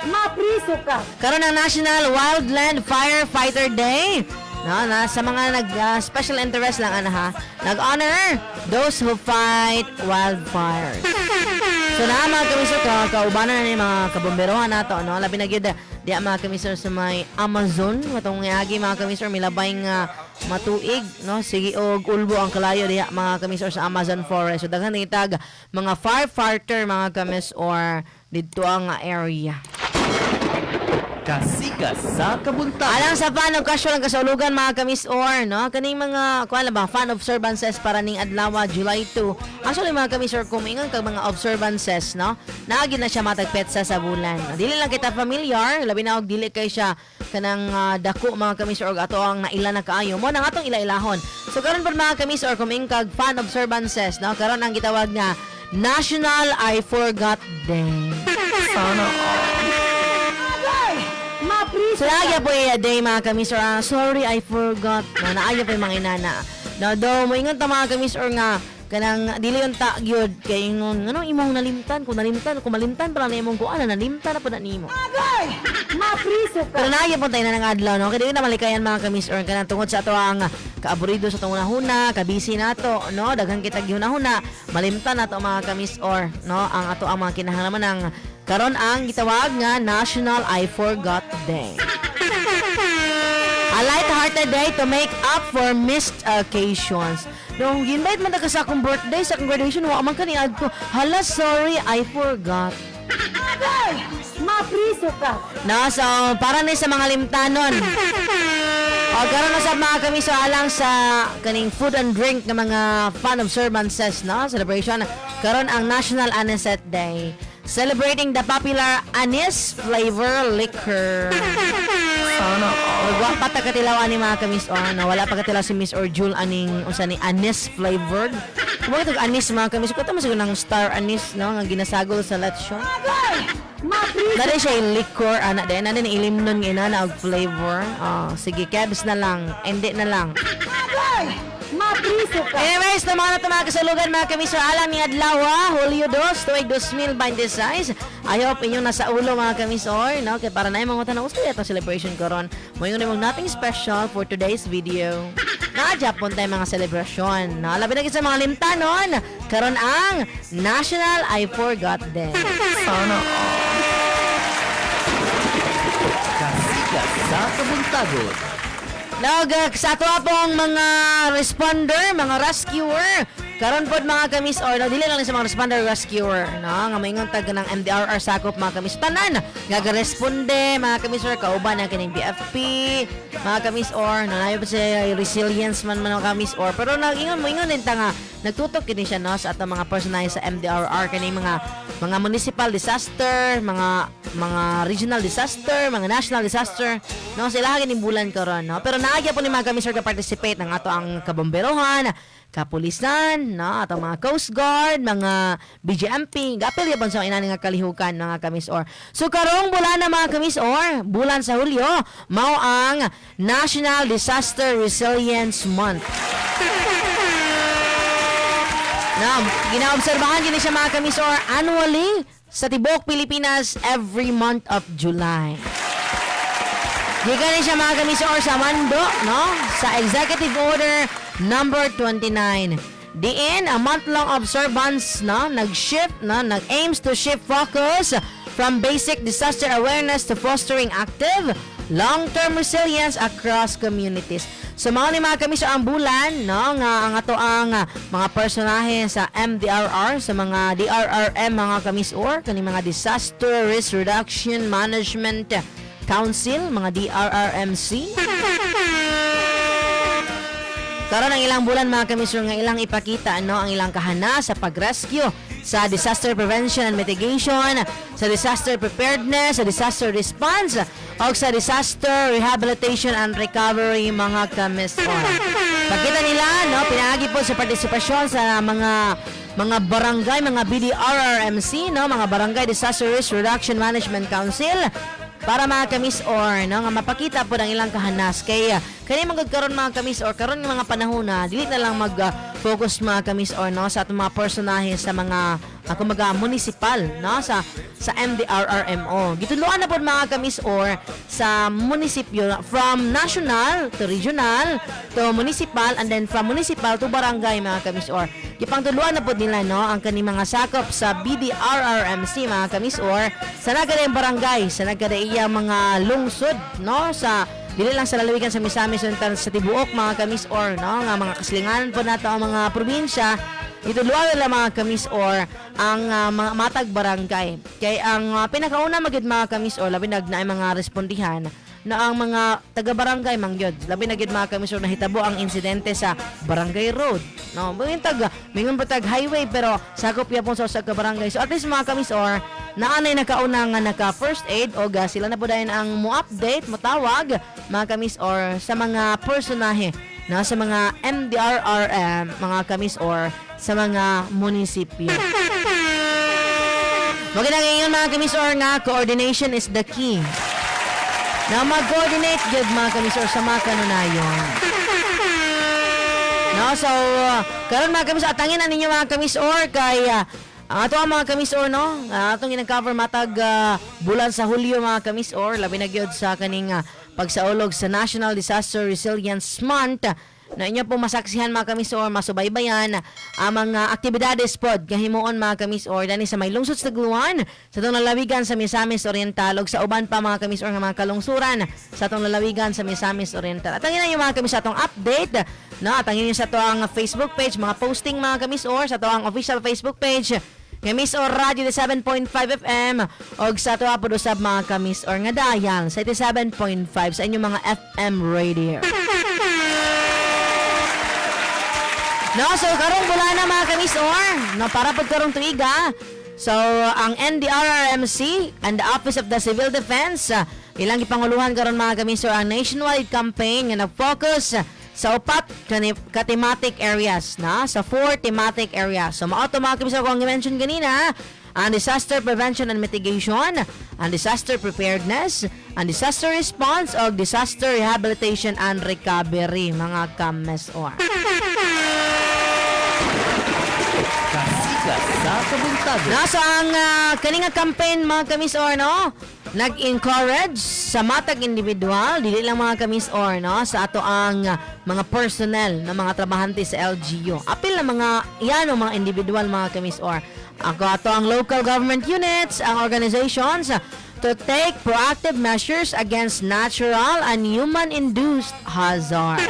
Mapriso ka. Karon ang National Wildland Firefighter Day. No, sa mga special interest lang ha, nag-honor those who fight wildfires. So na mga kamisor, kaubanan na ni mga kabomberohan nato, no, labi na gyud diya mga kamisor sa may Amazon, matong agi mga kamisor milabay nga matuig, no, sige og ulbo ang kalayo diya mga kamisor sa Amazon forest. So daghan nitag mga firefighter mga kamisor didto ang area. Kasikas sa kabuntagon. Alang sa fan of casual ang kasaulugan mga kamis or no kaning mga kuan ba fan observances para ning adlaw July 2. Actually mga kamis or kumingon kag mga observances no naagi na siya matagpetsa sa bulan. Dili lang kita familiar labi na og dili kay siya kanang dako mga kamis or ato ang naila na kaayo mo nang atong ilailahon. So karon pod mga kamis or kuming kag fan observances no karon ang gitawag nga National I Forgot Day. Sana so, naagya po yung day mga kamis or sorry, I forgot. Naagya po yung mga inana. No, do, moingon ta mga kamis or nga, kanang dili yung tagyod kay ingon ano imong nalimtan kung malimtan para na imong kuan nalimtan na po na nimo. Agay! Mapriso ka. Pero naagya po tayo na ng adlaw no. Kaya na malikayan mga kamis or kanang tungod sa ato ang kaaburido sa tungod huna, kabisi nato no, daghan kita gihuna-huna, malimtan nato mga kamis or no, ang ato ang mga kinahanglan ng karon ang gitawag nga National I Forgot Day. A light-hearted day to make up for missed occasions. Nung invite man ka sa akong birthday, sa akong graduation, wa man kaniad ko. Hala, sorry, I forgot. Agay! Mapriso ka! No, so, para na sa mga limtanon. O, karon na sa mga kamiso alang sa kaning food and drink ng mga fun observances, no? Celebration. Karon ang National Anisette Day. Celebrating the popular anise flavor liquor. Sana wala pa ta katilawan ni mga kamis or na wala pa katilaw si Miss or Jul aning usa ni anise flavored. Kumo tug anise mga kamis ko ta mo siguro ng star anise no nga ginasagol sa lechon. Dali siya yung liquor ana din na ilim nun nga na og flavor. Sige kebs na lang, hindi na lang. Mapriso ka. Anyways, naman na mga kasalugan mga kamisyo alang ni Adlaw, Hulyo 2, tuig 2026. I hope inyong nasa ulo mga kamisor, no? Kaya para na yung mga tanong gusto itong celebration karon. Mo yung namang nothing special for today's video. Na-Japon tayo mga celebration. No? Labi na sa mga limtanon, karon ang National I Forgot Day. Sana Kasikas sa kabuntagon. Lagak sa ato pong mga responder, mga rescuer. Karon pod mga kamis or dili lang sa mga responder rescuer, no? Nga maingon tag ng MDRR sakop mga kamis tanan. Gagaresponde mga kamis or kauban ang kining BFP, mga kamis or nanayo pa sa resilience man mga kamis or pero nagingon mo ingon din ta nga nagtutok kini siya no sa ato mga personahe sa MDRR kining mga municipal disaster, mga regional disaster, mga national disaster, no? Sila kining bulan karon, no? Pero naagya po ni mga kamis or ka-participate ng ato ang kabomberohan, kapulisan, no, atong mga Coast Guard, mga BGMP, gapil yapon sa inani nga kalihukan mga kamis or. So karong bulan na mga kamis or, bulan sa Hulyo, mao ang National Disaster Resilience Month. Now, ginaobserbahan din siya mga kamis or annually sa tibok Pilipinas every month of July. Gikan siya mga kamis or sa mando, no, sa Executive Order Number 29. Diin, a month-long observance na nag-shift na nag-aims to shift focus from basic disaster awareness to fostering active, long-term resilience across communities. So mao ni mga kamis ang bulan no nga ang ato ang mga personahe sa MDRR sa mga DRRM mga kamis or kani mga Disaster Risk Reduction Management Council, mga DRRMC. Karon ang ilang bulan mga kamisor nga ilang ipakita ano ang ilang kahana sa pag-rescue, sa disaster prevention and mitigation, sa disaster preparedness, sa disaster response, o sa disaster rehabilitation and recovery mga kamisor. Pakita nila no pinaagi po sa partisipasyon sa mga barangay, mga BDRRMC no, mga Barangay Disaster Risk Reduction Management Council para mga kamis or no nga mapakita po ang ilang kahanas kay kani magkaroon mga kamis or karon ng mga panahon na dili na lang mag-focus mga kamis or no sa atong mga personahe sa mga kumbaga municipal no sa MDRRMO. Gituluan na po mga kamis or sa munisipyo from national to regional to municipal and then from municipal to barangay mga kamis or gipangtuluan na po nila no ang kani mga sakop sa BDRRMC mga kamis or sa nagkadayang barangay, sa nagkadayang mga lungsod no sa dili lang sa lalawigan sa Misamis Oriental sa tibuok mga kamis or no nga mga kaslinganan po nato ang mga probinsya ituluan nila mga kamis or ang mga matag barangay. Kay ang pinakauna magid mga kamis or labi nagnaay mga respondihan na ang mga taga-barangay mangyod. Labi na gid mga kamis or nahitabo ang insidente sa Barangay Road. No, mingon pa tag highway pero sakop yapon sa barangay. So at least mga kamis or naanay nakauna nga naka first aid o sila na po dahil ang mo-update, motawag mga kamis or sa mga personahe na sa mga MDRRM mga kamis or sa mga munisipyo. Maganda ngayon mga kamis or nga coordination is the key. Na mag-coordinate good mga kamis or sa mga kanunayon. No, so karon mga kamis atangin na ninyo mga kamis or kay ato ang mga kamis or no, atong ginag-cover matag bulan sa Hulyo mga kamis or labi na gyud sa kaning pagsaulog sa National Disaster Resilience Month na inyo po masaksihan mga kamis or masubaybayan ang mga aktibidades pod gahimuon mga kamis or dani sa may lungsod sa Taguluan sa atong lalawigan sa Misamis Oriental ug sa uban pa mga kamis or nga mga kalungsuran sa atong lalawigan sa Misamis Oriental. Atangin na yung mga kamis atong update no, atangin niyo sa to ang Facebook page, mga posting mga kamis or sa to ang official Facebook page Kamis or Radio 7.5 FM o sa to po usab mga kamis or nga dial sa 87.5 sa inyong mga FM radio. No, so karong bulan na mga kamis or no, para po karong tuiga. So ang NDRRMC and the Office of the Civil Defense ilang ipanguluhan karon mga kamis or ang nationwide campaign nga nag-focus sa upat ka thematic areas na sa 4 thematic areas. So mao to mga kamis kung i-mention kanina, ang disaster prevention and mitigation, ang disaster preparedness, ang disaster response o disaster rehabilitation and recovery mga kamis or. Nasa ang kaninga campaign mga kamis or no, nag-encourage sa matag individual, dili lang mga kamis or no, sa ato ang mga personnel na mga trabahante sa LGU. Apil na mga yan o mga individual mga kamis or ako ato ang local government units, ang organizations to take proactive measures against natural and human-induced hazard.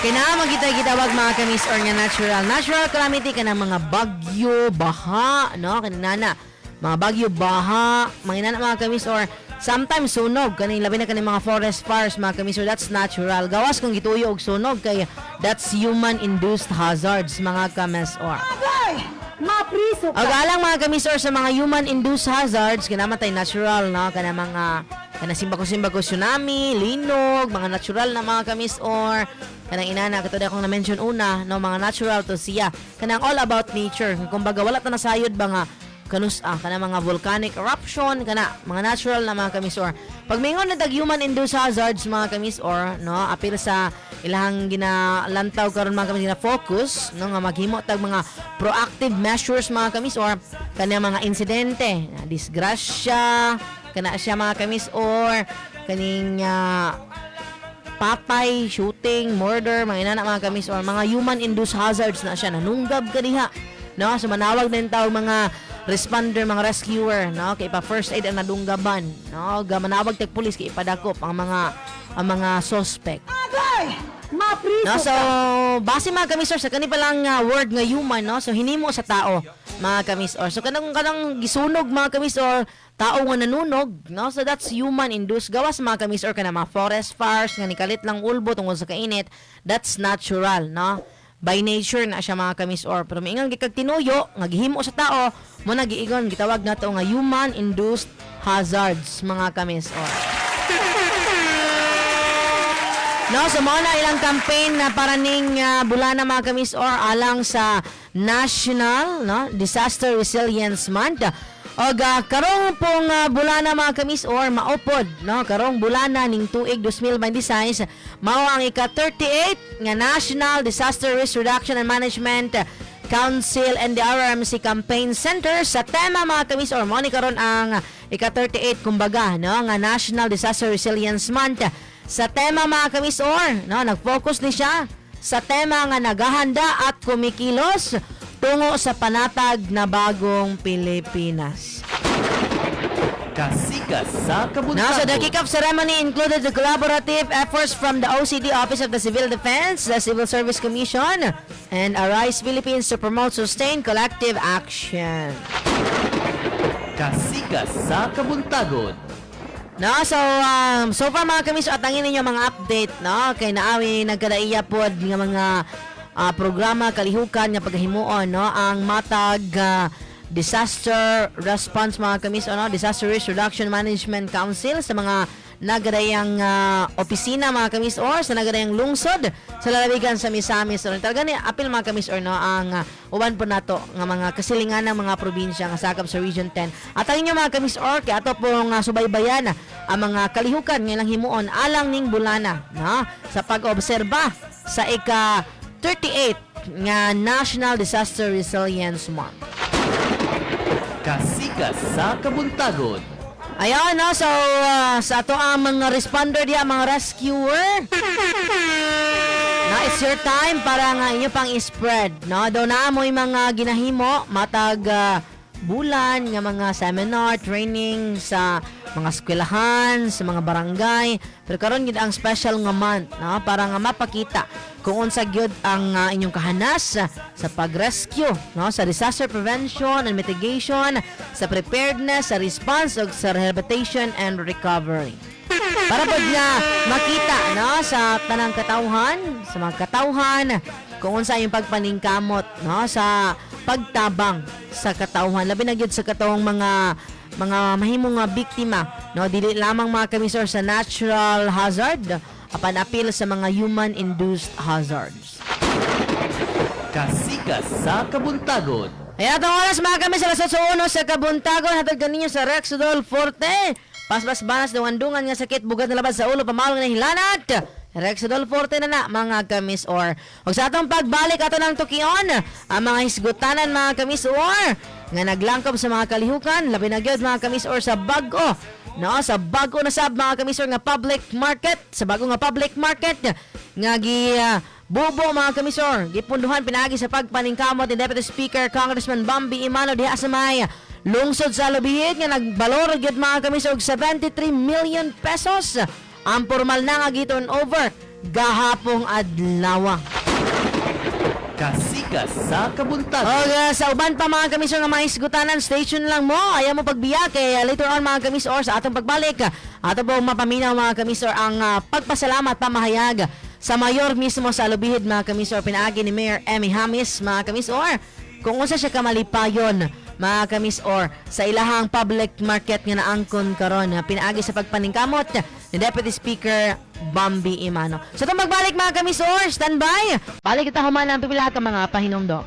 Kinamang gitawag mga kamis or nga natural calamity ka ng mga bagyo, baha, no? Kanina mga bagyo, baha, mga kamis or sometimes sunog, kaning labi na kaning mga forest fires mga kamis or that's natural. Gawas kung gituyo og sunog kay that's human-induced hazards mga kamis or. Mapriso ka! Agalang mga kamis or sa mga human-induced hazards, kinamatay natural, no? Kana mga simba ko tsunami, linog, mga natural na mga kamis or kanang inana katulad akong na-mention una no, mga natural to siya kanang all about nature kumbaga wala ta nasayod ba nga kanang mga volcanic eruption kana mga natural na mga kamis or pag mingon na tag human induced hazards mga kamis or no, apil sa ilahang ginalantaw karon mga kamis gina focus no, nga maghimo tag mga proactive measures mga kamis or kanang mga insidente disgrasya kana siya mga kamis or kaning patay, shooting, murder, mga inana mga kamis or mga human-induced hazards na siya nanunggab ka diha. No? So manawag din tao mga responder, mga rescuer, no? Kay pa first aid ang nadunggaban, no? Manawag tag pulis kay ipadakop ang mga suspect. No, so base mga kamis or sa kani pa lang word nga human, no? So hinimo sa tao mga kamis or so kanang gisunog mga kamis or tao nga nanunog, no? So that's human induced. Gawas mga kamis or kana mga forest fires nga nikalit lang ulbo tungod sa kainit, that's natural, no? By nature na siya mga kamis or pero maingon gikag tinuyo nga gihimo sa tao mo nagiigon gitawag nato nga human induced hazards mga kamis or. No, so mo na ilang campaign na paraning bulana mga kamis or alang sa National Disaster Resilience Month. O karong pong bulana mga kamis or maupod, no? Karong bulana ning tuig 2026 mao ang ika-38 nga National Disaster Risk Reduction and Management Council and the RRMC Campaign Center sa tema mga kamis or mao ni karon ang ika-38 kumbaga, no, nga National Disaster Resilience Month. Sa tema mga kamis or no, nag-focus ni siya sa tema nga naghahanda at kumikilos tungo sa panatag na bagong Pilipinas. Kasikas sa Now, so the kabuntagon. kick-off ceremony included the collaborative efforts from the OCD Office of the Civil Defense, the Civil Service Commission, and Arise Philippines to promote sustained collective action. Kasikas sa kabuntagon. No, so far mga kamis, atangin ninyo mga update, no? Kay naawi nagkadaiya pod nga mga programa kalihukan nga paghimuon, no? Ang matag disaster response mga kamis, no? Disaster Risk Reduction Management Council sa mga nagadayang opisina mga kamis or sa nagadayang lungsod sa lalawigan sa Misamis. So, talaga ni apil mga kamis or no ang uban po nato nga mga kasilingan ng mga probinsya nga sakop sa Region 10. At ang inyo mga kamis or kay ato pong subaybayan ang mga kalihukan nga ilang himuon alang ning bulana, no? Sa pag-obserba sa ika 38 nga National Disaster Resilience Month. Kasikas sa kabuntagon. Ayan, no? So, sa ato ang mga responder diya, mga rescuer. No, it's your time para nga inyo pang i-spread, no? Daw na mo yung mga ginahimo, matag bulan, nga mga seminar, training sa mga eskwelahan, sa mga barangay. Pero karon gid ang special nga month, no? Para nga mapakita kung unsa gyud ang inyong kahanas sa pag-rescue, no? Sa disaster prevention and mitigation, sa preparedness, sa response ug sa rehabilitation and recovery. Para pod nga makita, no, sa tanang katawhan, sa mga katawhan kung unsa yung pagpaningkamot, no, sa pagtabang sa katawhan, labi na gyud sa katawang mga mahimong nga biktima, no, dili lamang mga kamisor sa natural hazard, apan apil sa mga human-induced hazards. Kasikas sa kabuntagon. Ayan atong oras mga kami sa lasot sa uno sa kabuntagon. Hatod kaninyo sa Rexodol Forte. Paspas banas dungandungan nga sakit bugad na labas sa ulo pamalong na hilanat. Rexodol Forte na mga kamis or. O sa atong pagbalik ato ng tukion ang mga hisgutanan mga kamis or nga naglangkob sa mga kalihukan labi na gyud mga kamis or sa bag-o. No, sa bago na sab mga kamisor nga public market, sa bago nga public market nga bubo mga kamisor, gipunduhan pinagi sa pagpaningkamot ni Deputy Speaker Congressman Bambi Imano diha sa may lungsod sa Lubihid nga nagbalor gyud mga kamisor 73 million pesos. Ang formal na nga giton over gahapong adlaw. Kasikas sa kabuntagon. O sa uban pa mga kamisor nga mga isgutanan, station lang mo. Ayaw mo pagbiya kay later on mga kamisor sa atong pagbalik. Ato po mapaminaw mga kamisor ang pagpasalamat pamahayag sa mayor mismo sa Lubihid mga kamisor. Pinaagi ni Mayor Emmy Hamis mga kamisor kung unsa siya kamalipayon mga kamisor sa ilahang public market nga naangkon karon. Pinaagi sa pagpaningkamot ni Deputy Speaker Bambi Imano. So itong magbalik mga kamisor, standby. Balik kita human ang pipilahat ng mga pahinomdo.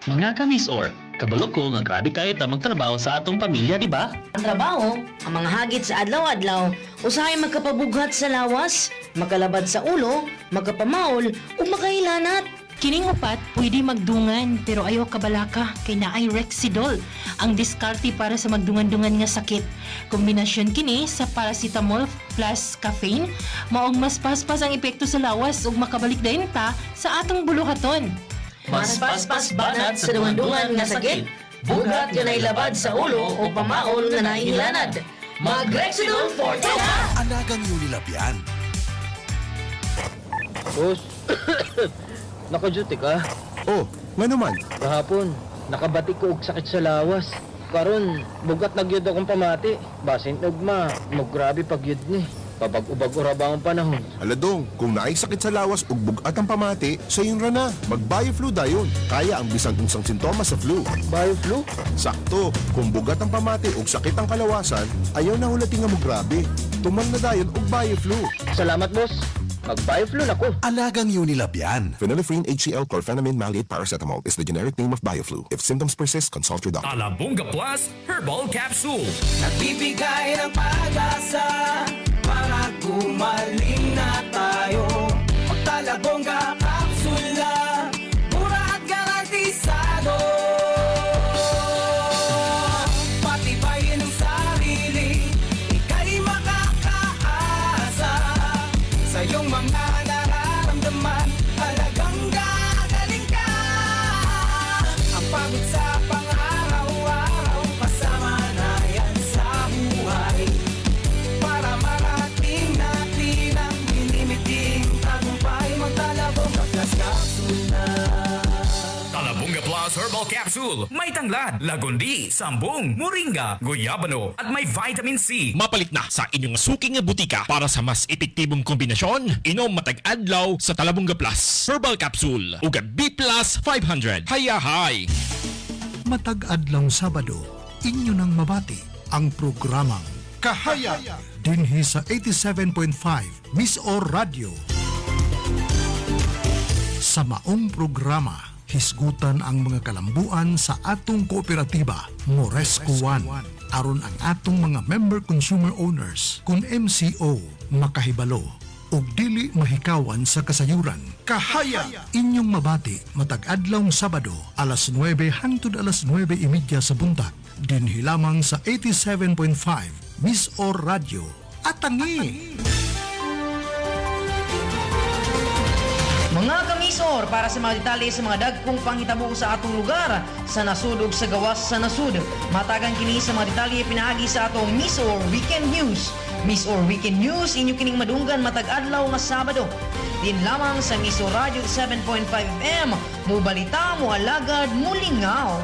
Mga kamis-or, kabalo ko nga grabe kayo ta magtrabaho sa atong pamilya, di ba? Ang trabaho, ang mga hagit sa adlaw-adlaw, usahay magkapabughat sa lawas, makalabad sa ulo, magkapamaol, o makailanat. Kining upat, pwede magdungan, pero ayaw kabalaka kay naay Rexidol, ang diskarte para sa magdungan-dungan nga sakit. Kombinasyon kini sa paracetamol plus caffeine, maong mas paspas ang epekto sa lawas ug makabalik dayon ta sa atong buluhaton. Mas paspas banat sa dungan-dungan nga sakit, bugat nga nailabad sa ulo o pamaol nga naihilanad. Mag-Rexidol Forte na! Anagang Unilab yan. Boss, naka-duty ka? Oh, nga naman. Kahapon, nakabatik ko og sakit sa lawas. Karon, bugat na gyud akong pamati. Basin ugma, grabe pagyud ni. Pabag-ubag ora ba ang panahon? Aladong, kung naisakit sa lawas ug bugat ang pamati, sayon ra na. Mag-Bioflu dayon. Kaya ang bisang unsang sintomas sa flu. Bioflu? Sakto, kung bugat ang pamati ug sakit ang kalawasan, ayaw na hulati nga mo grabe. Tuman na dayon og Bioflu. Salamat, boss. Mag-Bioflu na ko. Alagang Unilab yan. Phenylephrine HCl chlorphenamine maleate paracetamol is the generic name of Bioflu. If symptoms persist, consult your doctor. Talabunga Plus Herbal Capsule. Nagbibigay ng pag-asa para gumaling na tayo. Magtalabongga kapsula, mura at garantisado. Patibayin ang sarili, ika'y makakaasa. Sa iyong mga nararamdaman, talagang gagaling ka. Ang pagod sa pang-araw-araw, kasama na yan sa buhay. Para marating natin ang minimiting tagumpay, magtalabongga plus capsule na. Talabunga Plus Herbal Capsule. May tanglad, lagundi, sambong, moringa, guyabano at may vitamin C. Mapalit na sa inyong suking butika para sa mas epektibong kombinasyon. Inom matag adlaw sa Talabunga Plus Herbal Capsule ug B Plus 500. Hayahay! Matag adlong Sabado, inyo nang mabati ang programang Kahaya dinhi sa 87.5 Miss or Radio. Sa maong programa, hisgutan ang mga kalambuan sa atong kooperatiba, Moresco One, aron ang atong mga member consumer owners kung MCO makahibalo ug dili mahikawan sa kasayuran. Kahaya inyong mabati matag adlong Sabado alas 9 hangtod alas 9:30 sa buntag dinhi lamang sa 87.5 Miss or Radio. Atangi! Mga kamisor, para sa mga detalye sa mga dagkong panghitabo sa atong lugar, sa nasud ug sa gawas sa nasud, matagan kini sa mga detalye pinaagi sa atong Miss or Weekend News. Miss or Weekend News, inyo kining madunggan matag adlaw nga Sabado. Din lamang sa Miss or Radio 7.5 FM, mo balita, mo alagad, mo lingaw.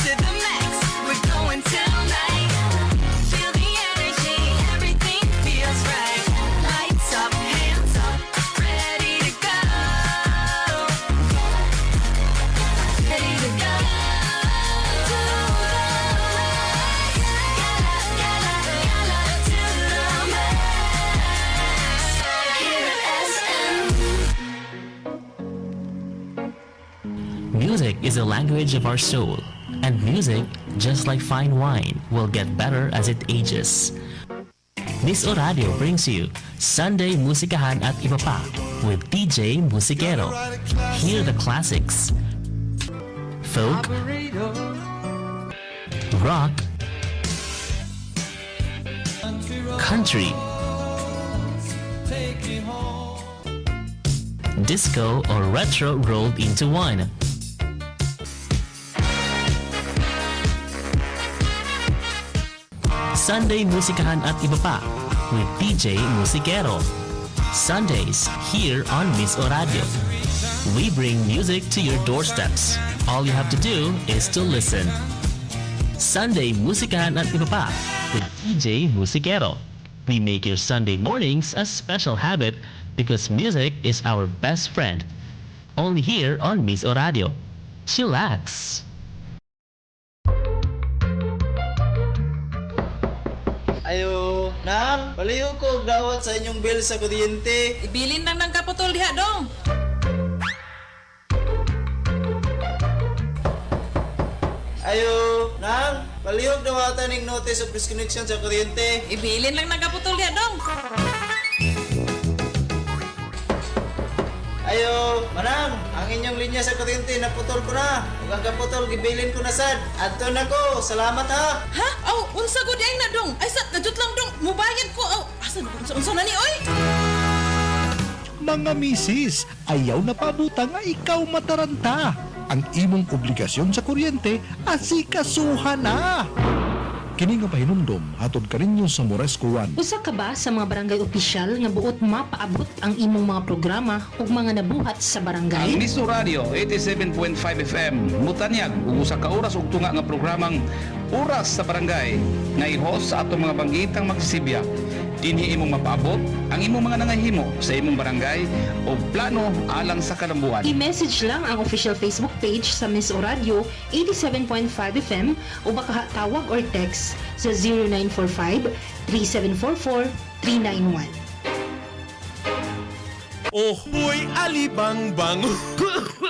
To the max, we're going till night. Feel the energy, everything feels right. Lights up, hands up, ready to go. Ready to go. Gala to the max. Here at SM. Music is a language of our soul. And music, just like fine wine, will get better as it ages. Miss O Radio brings you Sunday Musikahan at Iba Pa with DJ Musikero. Hear the classics. Folk, rock, country, disco or retro rolled into one. Sunday Musikahan at Iba Pa with DJ Musikero. Sundays here on Miss O Radio. We bring music to your doorsteps. All you have to do is to listen. Sunday Musikahan at Iba Pa with DJ Musikero. We make your Sunday mornings a special habit because music is our best friend. Only here on Miss O Radio. Chillax. Ayo, nang, paliw ko og dawat sa inyong bill sa kuryente. Ibilin lang ng kaputol diha dong. Ayo, nang, paliw og dawatan ning notice of disconnection sa kuryente. Ibilin lang ng kaputol diha dong. Ayo, manang, ang inyong linya sa kuryente naputol ko na. Ug ang kaputol gibilin ko na sad. Adto na ko. Salamat ha. Ha? Aw, unsa gud ay na dong? Ay sa najut lang dong. Mubayad ko. Aw, asa unsa na ni oy? Mga misis, ayaw na pabuta nga ikaw mataranta. Ang imong obligasyon sa kuryente, asikasuhan na. Kini nga pahinumdom hatod kaninyo sa Moresco One. Usa ka ba sa mga barangay opisyal nga buot mapaabot ang imong mga programa ug mga nabuhat sa barangay? Ang Miss O Radio 87.5 FM mutanyag ug usa ka oras ug tunga nga programang Oras sa Barangay nga i-host sa atong mga banggitang magsisibya. Dinhi imong mapaabot ang imong mga nangahimo sa imong barangay o plano alang sa kalambuan. I-message lang ang official Facebook page sa Miss O Radio 87.5 FM o baka tawag or text sa 0945-3744-391. Ohoy, alibang-bang.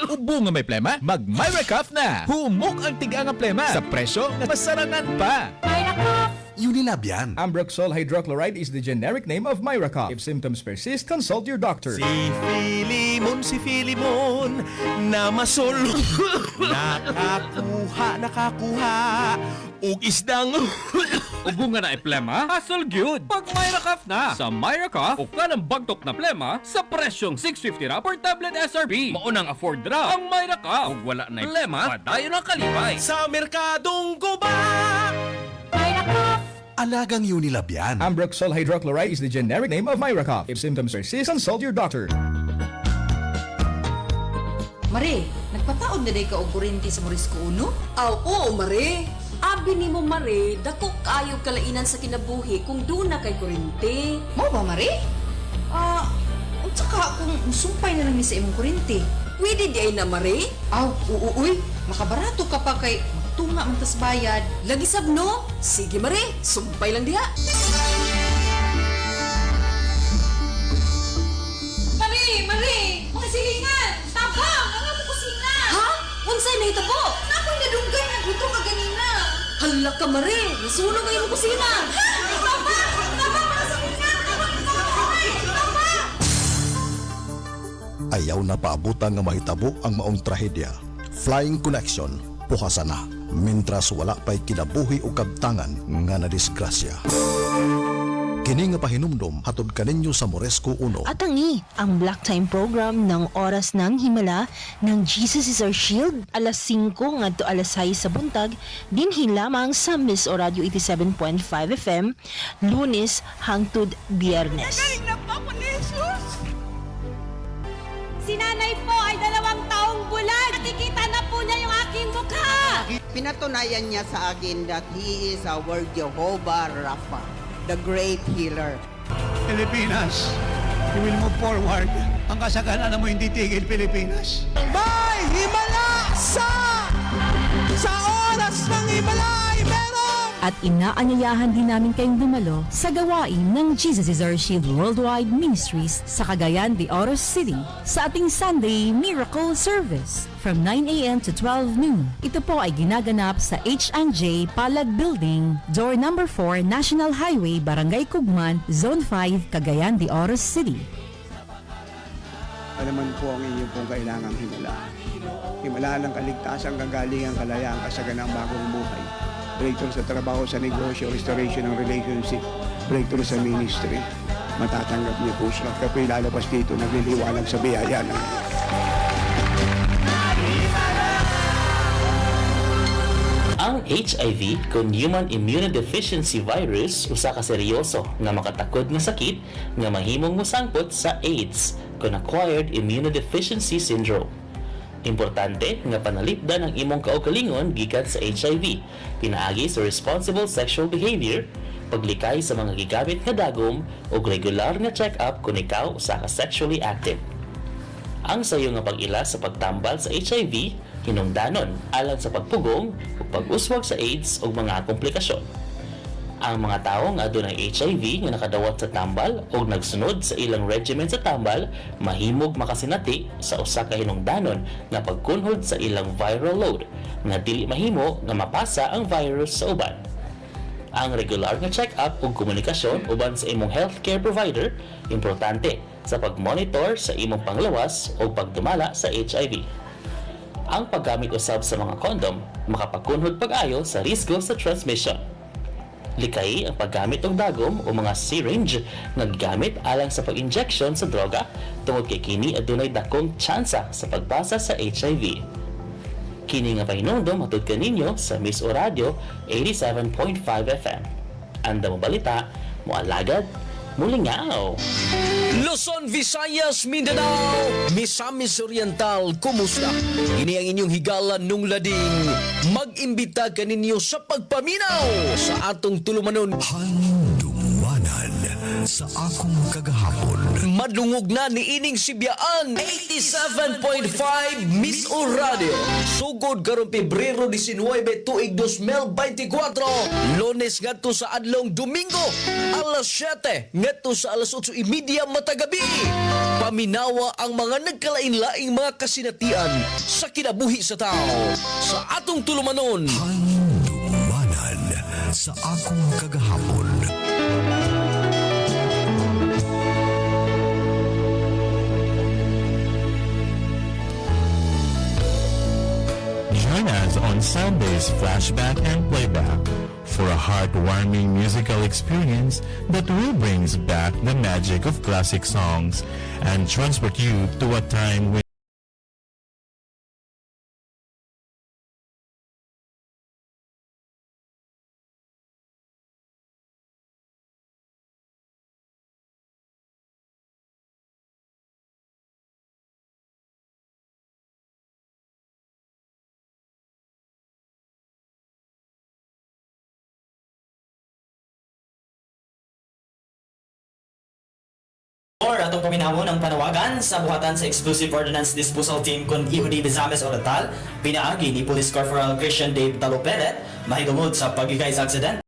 Ubo nga may plema? Mag Myra Cough na. Humok ang tiga nga plema sa presyo na masarangan pa. Myra Cough! Unilab yan. Ambroxol hydrochloride is the generic name of Myra Cough. If symptoms persist, consult your doctor. Si Filimon, na masol. Nakakuha. Ug isdang. Ubo nga na plema? Hassle gyud. Pag Myra Cough na. Sa Myra Cough, uka ng bagtok na plema sa presyong 650 ra per tablet SRB. Maunang afford ra ang Myra Cough. Ug wala na plema, padayon ang kalipay. Sa merkadong guba. Myra Cough! Alagang Unilab yan. Ambroxol hydrochloride is the generic name of Myra Cough. If symptoms persist, consult your doctor. Mare, nagpataon na day ka og kuryente sa Morisco Uno? Oo, Mare. Abi ni mo, Mare, dako kayo kalainan sa kinabuhi kung doon na kay kuryente. Mo ba, Mare? At saka kung sumpay na lang ni sa imong kuryente. Pwede di ay na, Mare? Uy, makabarato ka pa kay tunga man tas bayad. Lagi sab, no? Sige, Mare, sumpay lang diha. Mare, mga silingan! Tabang! Ang ako kusina! Ha? Unsay na hitabo? Nako'y nadunggay na gusto ka ganina. Hala ka, Mare! Nasunog ang iyong kusina! Tabang! Mga silingan! Tabang! Ayaw na paabutan nga mahitabo ang maong trahedya. Flying Connection, puhasa na. Mintras wala pa'y kinabuhi o kabtangan nga na disgrasya. Kini nga pahinumdom hatod kaninyo sa Moresco Uno. At ang Black Time program ng Oras ng Himala ng Jesus is Our Shield, alas 5 ngadto alas 6 sa buntag, dinhi lamang sa Miss O Radio 87.5 FM, Lunes hangtod Biyernes. Si nanay po ay 2 taong bulag. Nakikita na po niya yung aking mukha. Pinatunayan niya sa akin that He is our Jehovah Rapha, the great healer. Pilipinas, you will move forward. Ang kasaganan mo hindi tigil, Pilipinas. May himala sa Oras ng Himala ay meron! At inaanyayahan din namin kayong dumalo sa gawain ng Jesus is Our Shield Worldwide Ministries sa Cagayan de Oro City sa ating Sunday Miracle Service from 9 a.m. to 12 noon. Ito po ay ginaganap sa H&J Palad Building, door number 4, National Highway, Barangay Kugman, Zone 5, Cagayan de Oro City. Alaman po ang inyong pong kailangang himala. Himala ng kaligtasan, kagalingan, kalayaan, kasaganang bagong buhay. Breakthrough sa trabaho, sa negosyo, restoration ng relationship, breakthrough sa ministry. Matatanggap niyo po siya. Kaya po ilalabas dito, nagliliwanag sa biyaya ng Ang HIV kung human immunodeficiency virus usa ka seryoso nga makatakod nga sakit nga mahimong mosangpot sa AIDS kung acquired immunodeficiency syndrome. Importante nga panalipdan ang imong kaugalingon gikan sa HIV, pinaagi sa responsible sexual behavior, paglikay sa mga gigamit nga dagom ug regular nga check-up kung ikaw usa ka sexually active. Ang sayo nga pag-ila sa pagtambal sa HIV hinungdanon alang sa pagpugong ug pag-uswag sa AIDS ug mga komplikasyon. Ang mga tawo nga adunay HIV nga nakadawat sa tambal ug nagsunod sa ilang regimen sa tambal mahimog makasinati sa usa ka hinungdanon nga pagkunhod sa ilang viral load nga dili mahimo nga mapasa ang virus sa uban. Ang regular nga check-up ug komunikasyon uban sa imong healthcare provider importante sa pagmonitor sa imong panglawas o pagdumala sa HIV. Ang paggamit usab sa mga kondom makapagkunhod pag-ayo sa risgo sa transmission. Likay ang paggamit og dagom o mga syringe nga gigamit alang sa pag-injection sa droga tungod kay kini adunay dakong tsansa sa pagbasa sa HIV. Kini nga pahinumdom hatod kaninyo sa Miss O Radio 87.5 FM. Anda mo balita, mo alagad, mulingaw. Luzon, Visayas, Mindanao, Misamis Oriental, kumusta? Ini ang inyong higalan nung lading. Mag-imbita kaninyo sa pagpaminaw sa atong tulumanon. Handumanan sa akong kagahapon. Madungog na ni ining Sibyaan 87.5 Miss O Radio. Sugod karon Pebrero 19, tuig 2024. Lunes ngadto sa adlong Domingo, alas 7 ngadto sa alas 8:30 matagabi. Paminawa ang mga nagkalain-laing mga kasinatian sa kinabuhi sa tao sa atong tulumanon. Dumanan sa akong kagahapon. Join us on Sunday's Flashback and Playback for a heartwarming musical experience that will bring back the magic of classic songs and transport you to a time when Or atong paminawon ang panawagan sa buhatan sa Exclusive Ordnance Disposal Team kon Ihudi Misamis Oriental, pinaagi ni Police Corporal Christian Dave Taloperet, mahigungod sa pagigay sa aksidente.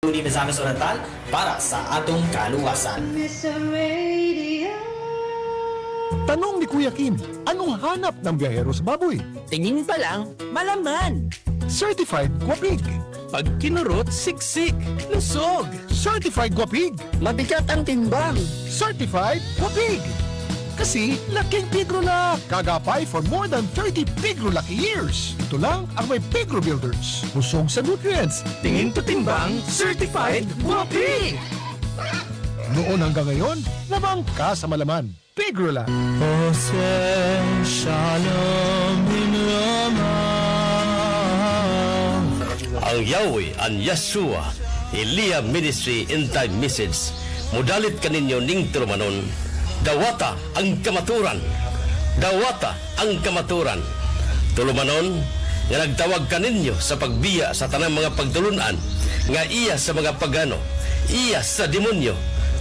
Ihudi Misamis Oriental para sa atong kaluwasan. Tanong ni Kuya Kim, anong hanap ng biyahero sa baboy? Tingin pa lang, malaman. Certified Guapig. Pag kinurot, siksik, lusog. Certified Guapig. Mabigat ang timbang. Certified Guapig. Kasi laking Pigro na. Kagapay for more than 30 Pigro Lucky years. Ito lang ang may Pigro Builders. Busog sa nutrients. Tingin to timbang, certified Guapig. Noon hanggang ngayon, lamang ka sa malaman. Pigro lang. Ang Yahweh, ang Yeshua, Elia Ministry End Time Message, mudalit kaninyo ning tulumanon. Dawata ang kamaturan. Dawata ang kamaturan. Tulumanon, nga nagtawag kaninyo sa pagbiya sa tanang mga pagtulunan, nga iya sa mga pagano, iya sa demonyo,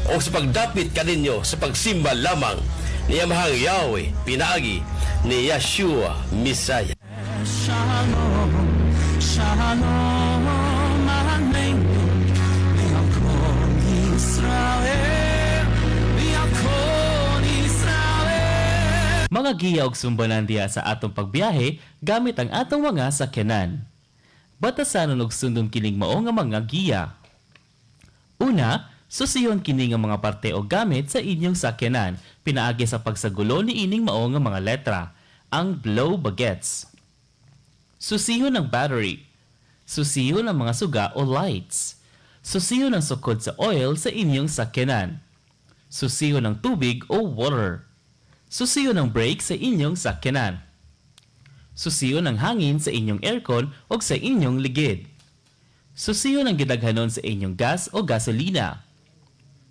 o sa pagdapit kaninyo sa pagsimba lamang ni Amahang Yahweh, pinaagi ni Yeshua Misaya. Shalom, shalom, aleinu, yakon Israel, yakon Israel. Mga giya og sumbanan diha sa atong pagbiyahe gamit ang atong mga sakyanan. Batasanon og sundon kining mao nga mga giya. Una, susiyon kini nga mga parte o gamit sa inyong sakyanan pinaagi sa pagsagulo ni ining mao nga mga letra, ang blow bagets. Susihon ang battery. Susihon ang mga suga o lights. Susihon ang sukod sa oil sa inyong sakyanan. Susihon ang tubig o water. Susihon ang brake sa inyong sakyanan. Susihon ang hangin sa inyong aircon o sa inyong ligid. Susihon ang gidaghanon sa inyong gas o gasolina.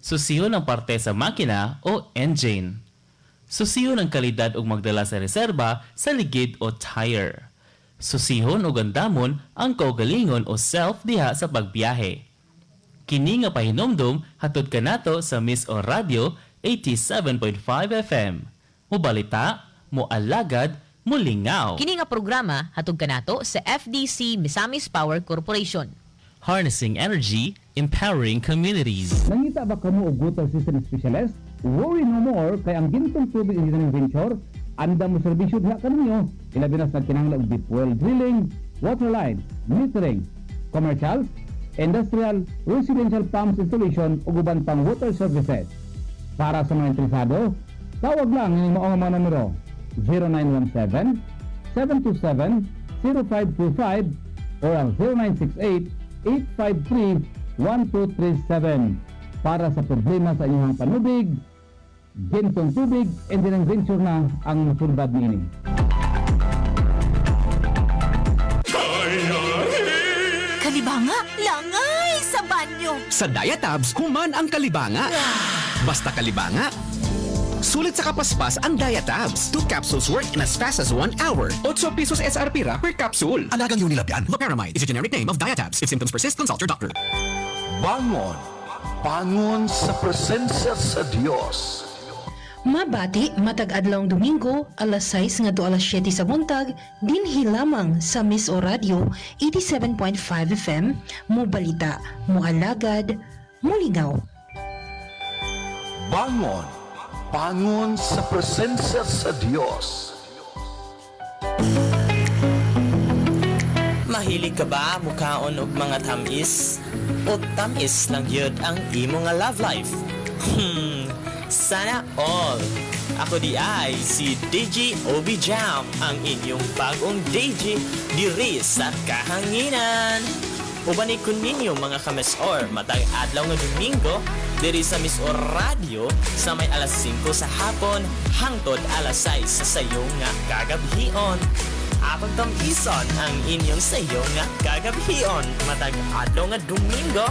Susihon ang parte sa makina o engine. Susihon ang kalidad o magdala sa reserba sa ligid o tire. Susihon o gandamon ang kaugalingon o self diha sa pagbiyahe. Kini nga pahinomdom hatod kanato sa Miss o Radio 87.5 FM. Mobalita, moalagad, mulingaw. Kini nga programa hatod kanato sa FDC Misamis Power Corporation. Harnessing energy, empowering communities. Nangita ba kamo og water system specialist? Worry no more kay ang gintong tubig engineering venture anda mo serbisyo diha kaninyo. Ilabi na sa kinahanglan og deep well drilling, water line, metering, commercial, industrial, residential pumps installation ug uban pang water services. Para sa mga interesado, tawag lang ang mga numero 0917-727-0525 or ang 0968-853-1237 para sa problema sa inyong panubig, gintong tubig, and din ang venture na ang sulbad niini. Kalibanga, langay sa banyo. Sa Diatabs, human ang kalibanga. Basta kalibanga. Sulit sa kapaspas ang Diatabs. 2 capsules work in as fast as 1 hour. 8 pesos SRP ra per capsule. Alagang Unilabian. Loperamide is a generic name of Diatabs. If symptoms persist, consult your doctor. Bangon. Bangon sa presensya sa Diyos. Mabati matag adlawng Domingo alas 6 ngadto alas 7 sa buntag dinhi lamang sa Miss O Radio 87.5 FM mo balita, mo alagad, mo lingaw. Bangon. Bangon sa presensya sa Diyos. Mahilig ka ba mukaon og mga tamis? O tamis lang yun ang imo nga love life? Sana all! Ako di ay si DJ Obi Jam, ang inyong bagong DJ diri sa kahanginan. Ubani ko ninyo mga ka-Miss-Or matag adlaw nga Domingo diri sa Miss-Or Radio sa may alas 5 sa hapon hangtod alas 6 sa sayo nga kagabhion. Apag tamison ang inyong sayo nga kagabhion matag adlaw nga Domingo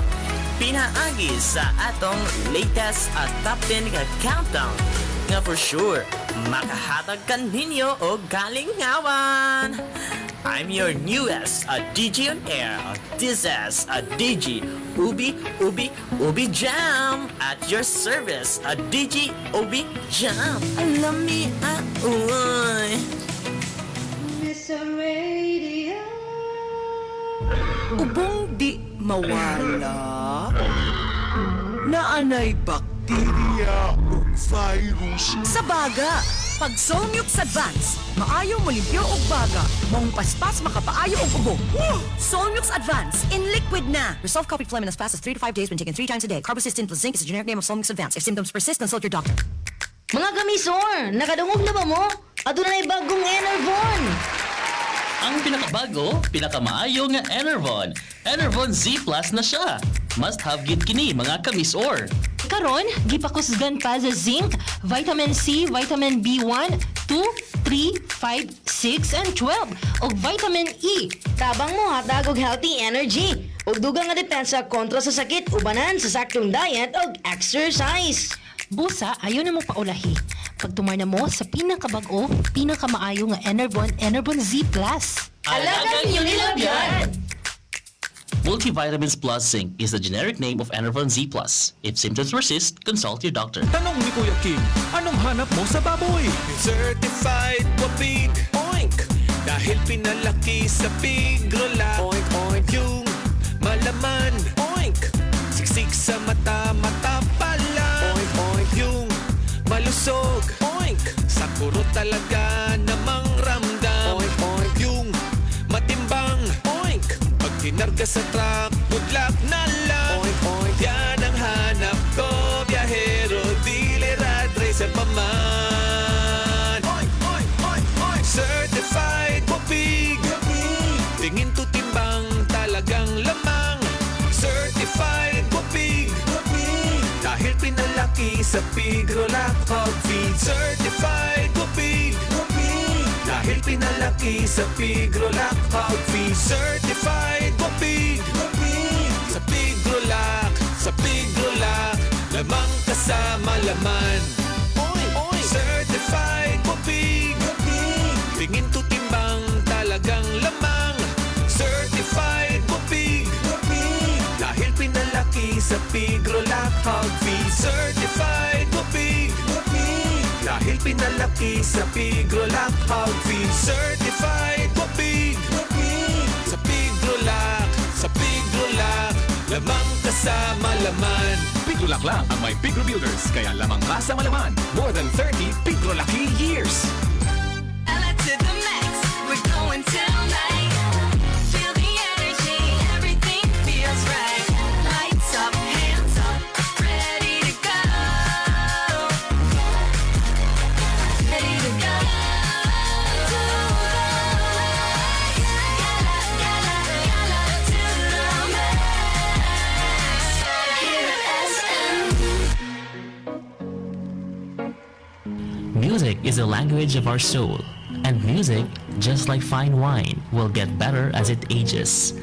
pinaagi sa atong latest at top 10 nga countdown nga for sure makahatag kan ninyo og kalingawan. I'm your newest DJ on air. This is DJ Ubi Jam at your service. DJ Ubi Jam. Alam me uy. Mr. Radio. Ubong di mawala. Naanay bakterya o virus. Sa baga, pag Solmux Advance, maayo mo limpyo og baga, mong paspas makapaayo og ubo. Solmux Advance in liquid na. Resolve copied phlegm in as fast as 3 to 5 days when taken 3 times a day. Carbocysteine plus zinc is the generic name of Solmux Advance. If symptoms persist, consult your doctor. Mga kamisor, nakadungog na ba mo? Adunay bagong Enervon. Ang pinakabago, pinakamaayo nga Enervon. Enervon Z Plus na siya. Must have gid kini mga kamisor. Karon, gipakusgan pa sa zinc, vitamin C, vitamin B1, 2, 3, 5, 6, and 12, ug vitamin E. Tabang mo hatag og healthy energy. Ug dugang nga depensa kontra sa sakit, ubanan sa saktong diet ug exercise. Busa, ayaw na mong paulahi. Pagtumar na mo sa pinakabag-o, pinakamaayo nga Enervon Z Plus. Alagang Unilabian! Multivitamins Plus Zinc is the generic name of Enervon Z Plus. If symptoms persist, consult your doctor. Tanong ni Kuya King, anong hanap mo sa baboy? Certified Wapig Oink dahil pinalaki sa Pigrola. Oink oink yung malaman. Oink siksik sa mata, mata pala. Oink oink yung malusog. Oink sa kuro talaga namang ramdam. Oink oink yung matimbang. Oink pag tinarga sa truck, budlak na lang. Oink oink yan ang hanap ko. Biyahero, dealer, tracer pa man. Oink oink oink oink certified Wapig. Tingin to timbang talagang lamang. Certified Wapig. Dahil pinalaki sa Pigrola Hog Feed. Certified Wapig. Dahil pinalaki sa Pigrola Hog Feed. Certified Wapig. Sa Pigrola, sa Pigrola, lamang kasama laman. Oy, oy, certified Wapig. Tingin to timbang talagang lamang. Certified Wapig. Dahil pinalaki sa Pigrola Hog Feed. Certified Wapig. Dahil pinalaki sa Pigrola Hog Feed. Certified Wapig. Sa Pigrola, sa Pigrola, lamang kasama laman. Pigrolak lang ang may Pigro Builders, kaya lamang kasama laman. More than 30 Pigrolaki years. Ella to the max, we're going till night. Feel the energy, everything Music is the language of our soul, and music, just like fine wine, will get better as it ages.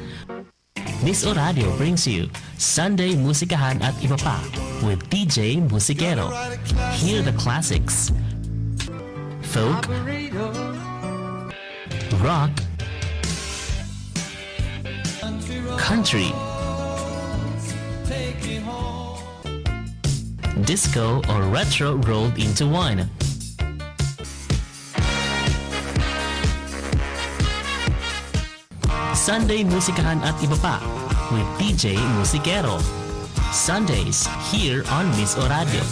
Miss O Radio brings you Sunday Musikahan at Iba Pa with DJ Musikero. Hear the classics. Folk, rock, country, disco or retro rolled into one. Sunday Musikahan at Iba Pa with DJ Musikero. Sundays here on Miss O Radio.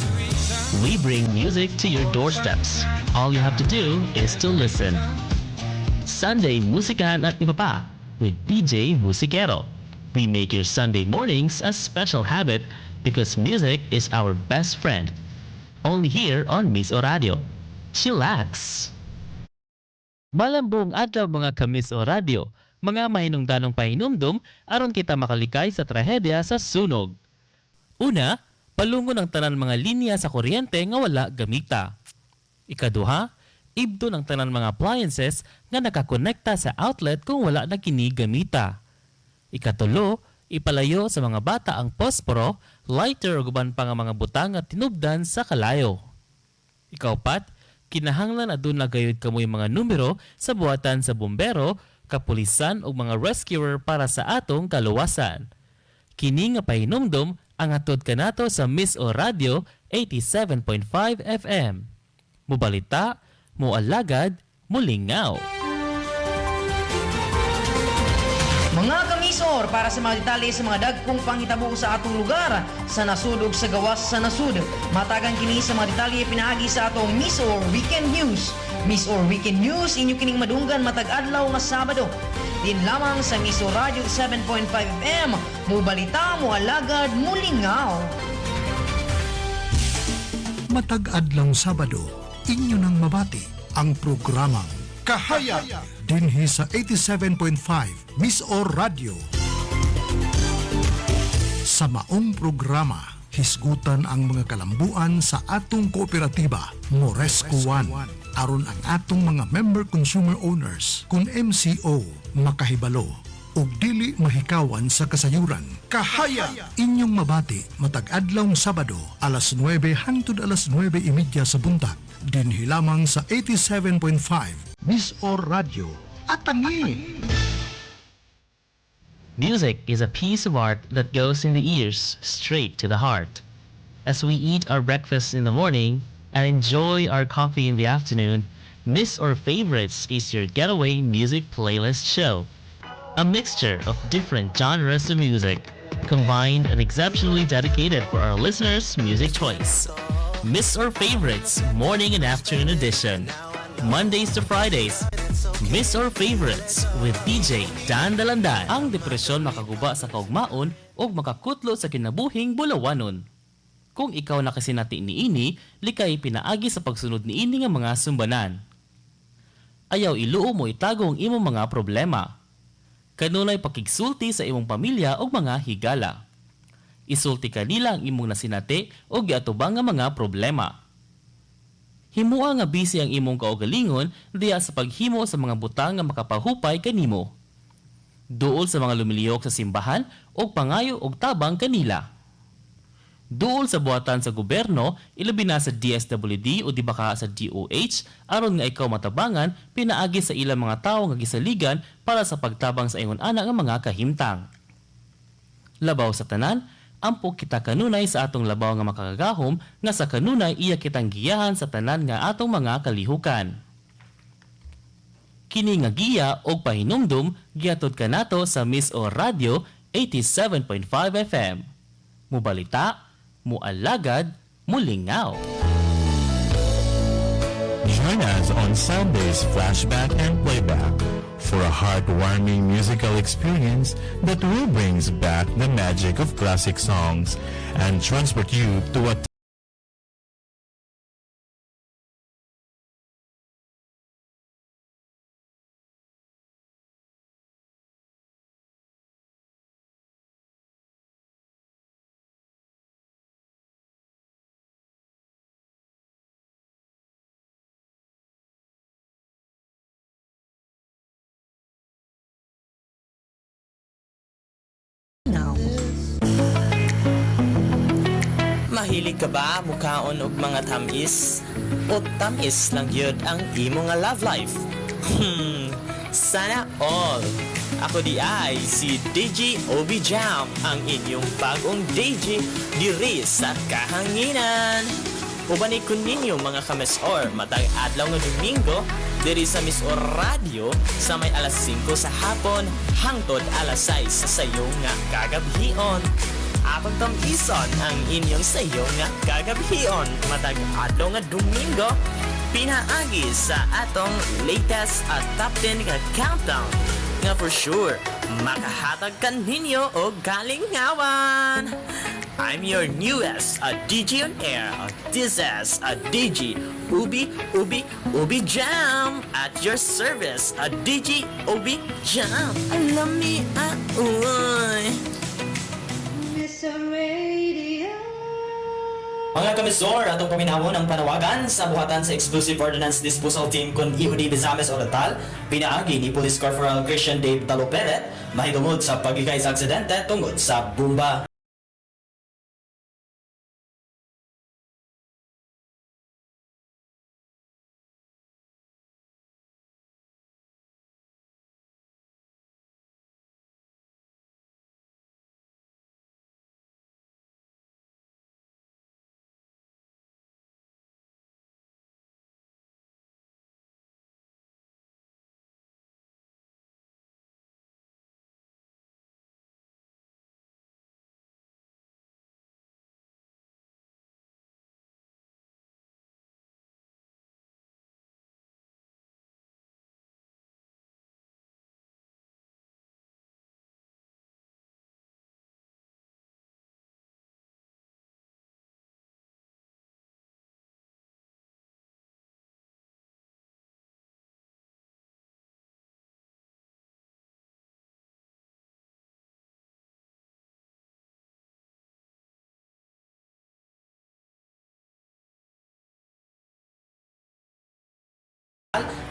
We bring music to your doorsteps. All you have to do is to listen. Sunday Musikahan at Iba Pa with DJ Musikero. We make your Sunday mornings a special habit because music is our best friend. Only here on Miss O Radio. Chillax! Malambong adlaw mga ka-Miss O Radio, mga mahinungdanong pahinumdum aron kita makalikay sa trahedya sa sunog. Una, palungon ang tanan mga linya sa kuryente nga wala gamita. Ikaduha, ibdo ng tanan mga appliances nga nakakonekta sa outlet kung wala na kini gamita. Ikatulo, ipalayo sa mga bata ang posporo, lighter o guban pa nga mga butang at tinubdan sa kalayo. Ikaupat, kinahanglan aduna gayud kamoy mga numero sa buhatan sa bumbero, kapulisan o mga rescuer para sa atong kaluwasan. Kini nga pahinumdum ang atod kanato sa Miss O Radio 87.5 FM. Mubalita, mualagad, mulingaw. Mga kamisor, para sa mga detalye sa mga dagkong panghitabo sa atong lugar sa nasud ug sa gawas sa nasud, matagan kini sa mga detalye pinaagi sa atong Miss Or Weekend News. Miss Or Weekend News inyo kining madunggan matag adlaw nga Sabado. Din lamang sa Miss Or Radio 7.5 FM, mo balita, mo alagad, mulingaw. Matag adlaw Sabado, inyo nang mabati ang programang Kahaya dinhi sa 87.5 Miss O Radio. Sa maong programa, hisgutan ang mga kalambuan sa atong kooperatiba Moresco One aron ang atong mga member consumer owners kun MCO makahibalo ug dili mahikawan sa kasayuran. Kahaya inyong mabati matag adlaw Sabado alas 9 hangtod alas 9:30 sa buntag dinhi lamang sa 87.5 Miss O Radio. Atangi! Music is a piece of art that goes in the ears straight to the heart. As we eat our breakfast in the morning and enjoy our coffee in the afternoon, Miss or Favorites is your getaway music playlist show. A mixture of different genres of music, combined and exceptionally dedicated for our listeners' music choice. Miss or Favorites Morning and Afternoon Edition. Mondays to Fridays. Miss or Favorites with DJ Dan Dalandan. Ang depresyon makaguba sa kaugmaon o makakutlo sa kinabuhing bulawanon. Kung ikaw nakasinati niini, likay pinaagi sa pagsunod niini nga mga sumbanan. Ayaw iluo mo itago ang imong mga problema. Kanunay pakigsulti sa imong pamilya o mga higala. Isulti kanila ang imong nasinati o giatubang nga mga problema. Himua nga busy ang imong kaugalingon diya sa paghimo sa mga butang nga makapahupay kanimo. Duol sa mga lumiliyok sa simbahan o pangayo og tabang kanila. Duol sa buhatan sa gobyerno, ilabi na sa DSWD o di baka sa DOH, aron nga ikaw matabangan, pinaagi sa ilang mga tao nga gisaligan para sa pagtabang sa ingon ana nga mga kahimtang. Labaw sa tanan, ampo kita kanunay sa atong labaw nga makakagahom nga sa kanunay iya kitang giyahan sa tanan nga atong mga kalihukan. Kini nga giya og pahinumdum giatod kanato sa Miss O Radio 87.5 FM. Mubalita, mualagad, mulingaw. Join us on Sunday's Flashback and Playback for a heartwarming musical experience that will bring back the magic of classic songs and transport you to a Mahilig ka ba mukaon og mga tamis? O tamis lang yun ang imo nga love life? Sana all! Ako di ay si DJ Obi Jam, ang inyong bagong DJ diri sa kahanginan. Ubanikon ninyo mga kamesor matag adlaw nga Domingo diri sa Misor Radio sa may alas 5 sa hapon hangtod alas 6 sa sayo nga kagabhion. Akong tamison ang inyong sayo nga kagabhion matag adlaw nga Domingo pinaagi sa atong latest at top 10 nga countdown nga for sure makahatag kan ninyo o galingawan. I'm your newest DJ on air. This is DJ Ubi Jam at your service. DJ Ubi Jam. Alam me uy. Mga kamisor, atong paminawon ang panawagan sa buhatan sa Exclusive Ordnance Disposal Team kun Ihudi Bizames Oriental, pinaagi ni Police Corporal Christian Dave Taloperet, mahitungod sa pagigay sa aksidente tungod sa bomba.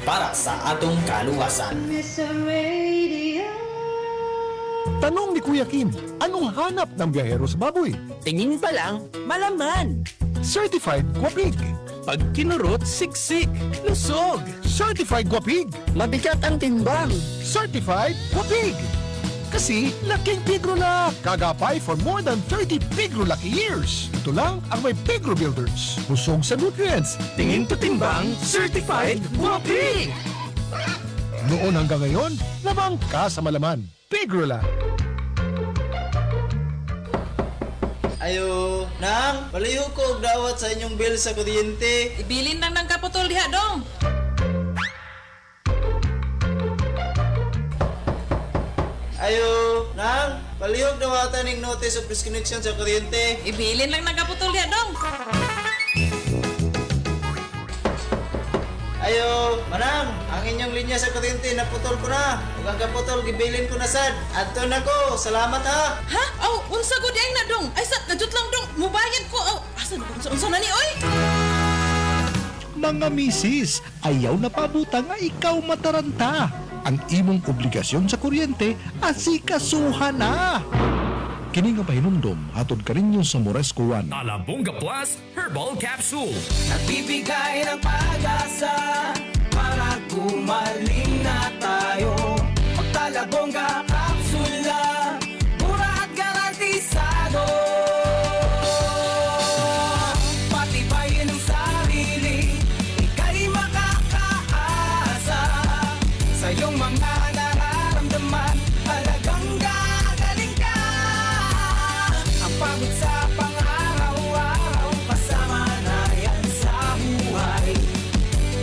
Para sa atong kaluwasan. Tanong ni Kuya Kim, anong hanap ng biyahero sa baboy? Tingin pa lang, malaman. Certified Guapig. Pag kinurot, siksik, lusog. Certified Guapig. Mabigat ang timbang. Certified Guapig. Kasi laking pigro na. Kagapay for more than 30 pigro lucky years. Ito lang ang may Pigro Builders. Busog sa nutrients. Tingin to timbang, certified Guapig. Noon hanggang ngayon, lamang ka sa malaman. Pigro lang. Ayo, nang, palayo ko og dawat sa inyong bill sa kuryente. Ibilin lang ng kaputol diha dong. Ayo, nang, palihog dawatan ning notice of disconnection sa kuryente. Ibilin lang ng kaputol diha dong. Ayo, manang, ang inyong linya sa kuryente naputol ko na. Ug ang kaputol gibilin ko na sad. Adto na ko. Salamat ha. Ha? Aw, unsa gud ay na dong? Ay sa najut lang dong. Mubayad ko. Aw, asa na unsa na ni oy? Mga misis, ayaw na pabuta nga ikaw mataranta. Ang imong obligasyon sa kuryente, asikasuhan na. Kini nga pahinumdom, hatod ka rin yung sa Moresco 1. Talabonga Plus Herbal Capsule. Nagbibigay ng pag-asa para gumaling na tayo. Pagtalabongga kapsula, mura at garantisado. Patibayin ang sarili, ika'y makakaasa. Sa iyong mga nararamdaman, talagang gagaling ka. Ang pagod sa pang-araw-araw, kasama na yan sa buhay.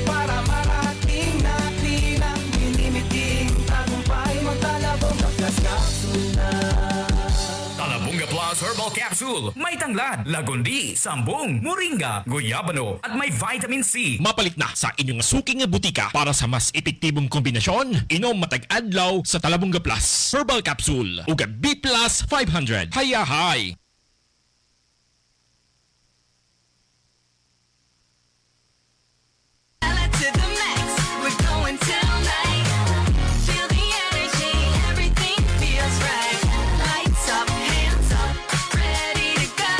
Para marating natin ang minimiting tagumpay, magtalabong ng Plus Capsule na. Talabonga Plus Herbal Capsule. May tanglad, lagundi, sambong, moringa, guyabano at may vitamin C. Mapalit na sa inyong suking nga butika para sa mas epektibong kombinasyon. Inom matag adlaw sa Talabonga Plus Herbal Capsule ug B Plus 500. Hayahay! To the max, we're going till night. Feel the energy, everything feels right. Lights up, hands up, ready to go.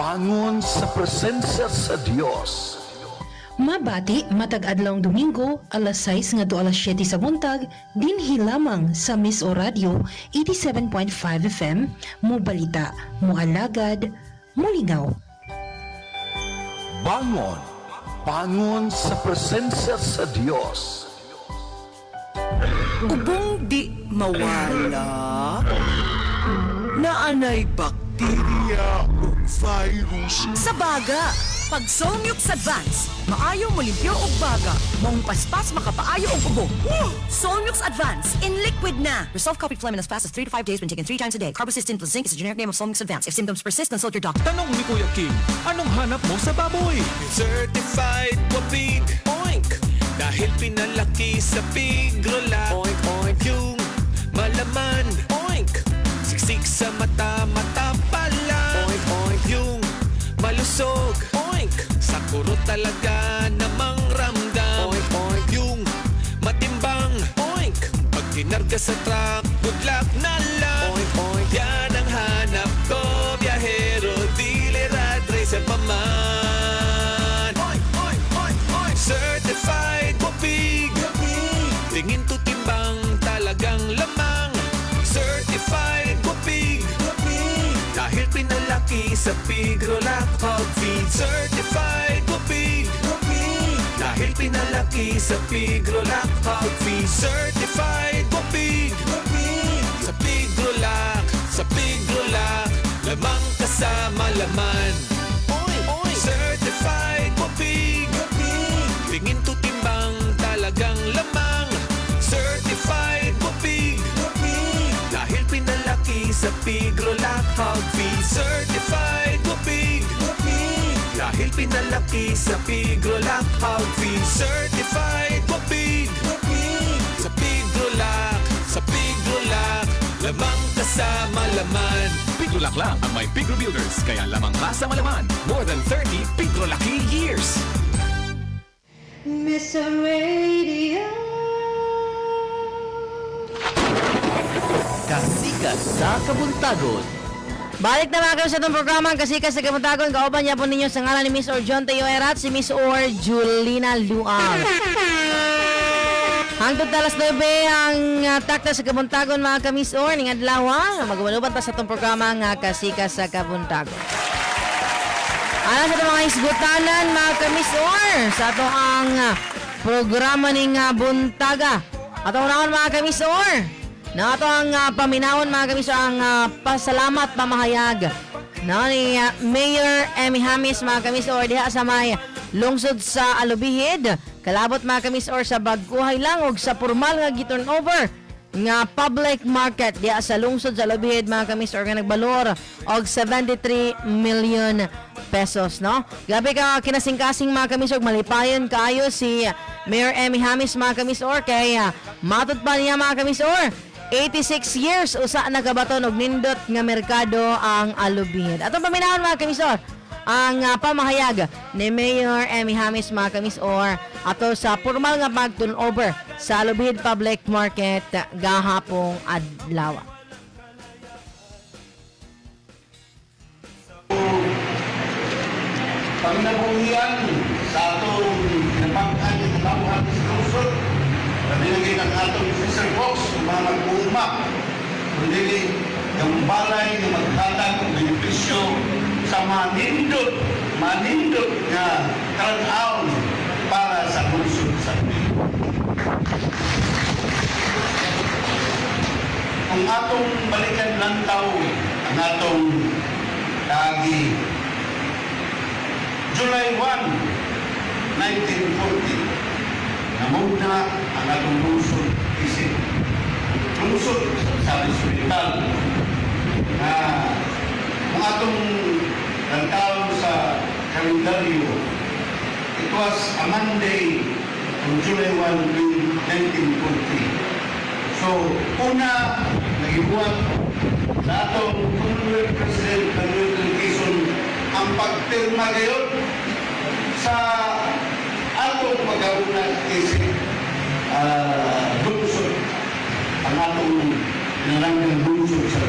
bangon sa presensya sa Dios. Mabati matag adlawng Domingo alas 6 ngadto alas 7 sa buntag dinhi lamang sa Miss O Radio 87.5 FM mo balita, mo alagad, mo lingaw. Bangon, bangon sa presensya sa Dios. Ubong di mawala, naanay bakterya o virus. Sa baga, pag Somyuk sa Advance, maayo mo limpyo og baga, mong paspas makapaayo og ubo. Somyuk's Advance in liquid na. Resolve copied phlegm in as fast as 3 to 5 days when taken 3 times a day. Carbocysteine plus zinc is the generic name of Somyuk's Advance. If symptoms persist, consult your doctor. Tanong ni Kuya King, anong hanap mo sa baboy? Certified Wapig Oink dahil pinalaki sa Pigrola. Oink oink yung malaman. Oink siksik sa mata, mata pala. Oink oink yung malusog. Oink sa kuro talaga namang ramdam. Oink oink yung matimbang. Oink pag kinarga sa truck, good luck na lang. Oink oink yan ang hanap ko, biyahero, dealer at racer pa man. Oink oink oink oink certified Wapig. Tingin to timbang talagang lamang. Certified Wapig. Dahil pinalaki sa Pigrola Hog Feed. Certified Wapig. Dahil pinalaki sa Pigrola Hog Feed. Certified Wapig. Sa Pigrola, sa Pigrola, lamang kasama laman. Certified Wapig. Tingin to timbang talagang lamang. Certified Wapig. Dahil pinalaki sa Pigrola Hog Feed. Certified Wapig. Dahil pinalaki sa Pigrola Hog Feed. Certified Wapig. Sa Pigrola, sa Pigrola, lamang kasama laman. Pigrolac lang ang may Pigro Builders, kaya lamang kasama laman. More than 30 Pigrolaki years. Miss Radio. Kasikas sa Kabuntagon. Balik na mga kayo sa itong programa ang Kasikas sa Kabuntagon. Kauban niya po ninyo sa ngalan ni Miss Or John Teo Erat, si Miss Or Julina Luang. Hangtod talas 9 ang takta sa Kabuntagon mga ka-Miss Or. Ning adlaw magawaluban ta sa itong programa ang Kasikas sa Kabuntagon. Alam sa itong mga isgutanan mga ka-Miss Or sa itong ang programa ning Buntaga. Atong naon mga ka-Miss Or na ito ang paminawon mga kamiso ang pasalamat pamahayag na ni Mayor Emmy Hamis mga kamiso or diha sa may lungsod sa Alubihid. Kalabot mga kamiso or sa bagkuhay lang og sa formal nga gi-turnover nga public market diha sa lungsod sa Alubihid mga kamiso or nga nagbalor og 73 million pesos no. Gabi ka kinasing-kasing mga kamiso og malipayon kaayo si Mayor Emmy Hamis mga kamiso or kay matud pa niya mga kamiso or 86 years usa nagabaton og nindot nga merkado ang Alubihid. Atong paminahon mga kamisor ang pamahayag ni Mayor Emmy Hamis mga kamisor ato sa formal nga pag-turnover sa Alubihid Public Market gahapong adlaw. Panginabuhian sa atong napangkan ng kabuhan sa lungsod. Pagdilagay ng atong Fisher Box, mga mag-uuma. Pagdilagay ng balay na maghatag ng benepisyo sa manindot nga karanaon para sa lungsod sa Pilipinas. Kung atong balikan lantaw ang atong kaagi July 1, 1940, namuna ang atong lungsod isip. Lungsod sa hospital na ang atong lantaw sa kalendaryo, it was a Monday on July 1, 1940. So, una, nagibuhat sa atong Commonwealth President ng Quezon ang pagpirma gayon sa atong pag-auna isip lungsod, ang atong pinaranggang lungsod sa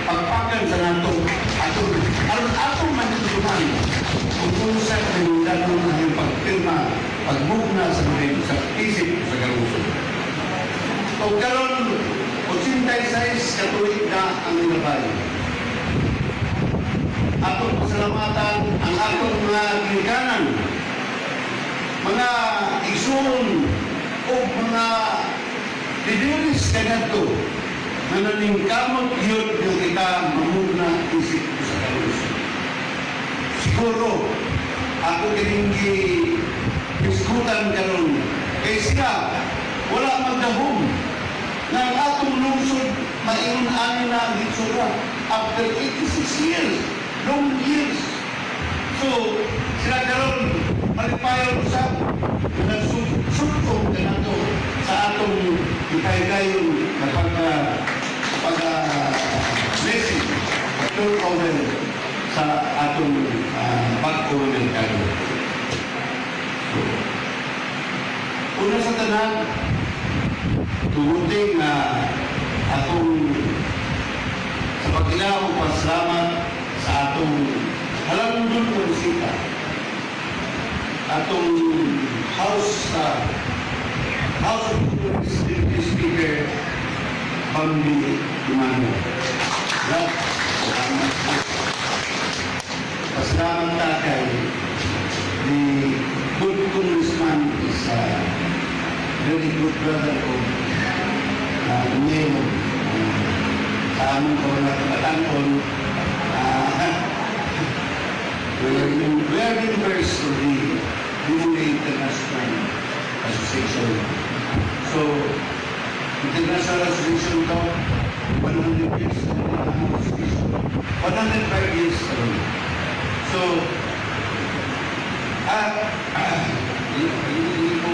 Pagpakan sa atong manitutunan Unsa kayong danon ang iyong pagpirma, pagmugna sa mga sa isip sa kaluso. O karon, 86 katuig na ang nilabay. Atong pasalamatan ang atong mga ginikanan, mga igsoon o mga lideres kanadto na naningkamot yun yung kita mamugna isip sa kaluso. Siguro, ako kininggi diskutan karon kay siya wala magdahom na ang atong lungsod maingon-ani na ang hitsura after 86 years, long years. So, sila karon malipayon sa nagsutong ka na to sa atong ikay-kayon na pag-blessing, pag-turnover sa atong pag-communicado. So, una sa tanan, tumuting na atong sa pag-ilaw pasalamat sa atong halangdon ko bisita. Atong House of Deputy Speaker Bambi Dumano. Salamat. Pasalamat ta kay the good congressman is a very good brother of Mayo sa among kabataan-on. We are members of the Bimuli International Association. So, International Association ito, 100 years, 105 years ago. So, hindi ko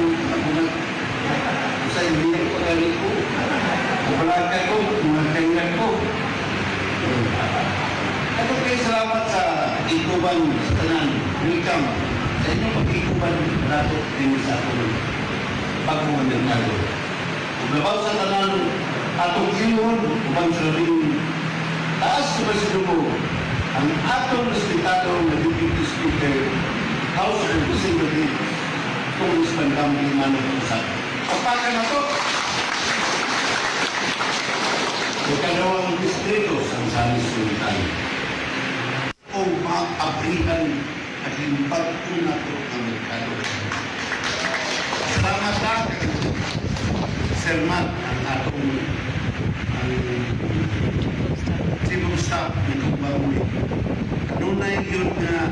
sa hindi ko kali ko, kapalaka ko, mga kailan ko. Ako kayo salamat sa ikuban sa tanan, welcome. Sa inyo pag-ikuban nato din sa akong pagmumandangalo. Uglabaw sa tanan, atong sinun, ubang sa labing taas sa Basilumo, ang atong respetado na Deputy Speaker, House of Representatives, Congressman Bambi Dumano. Papakan na to. Ikalawang distritos ang Sanis Sultan. O maabrihan at limpad po na ito ang merkado. Salamat lang, Sir Matt, ang atong civil staff nitong Bambi. Kanunay yun na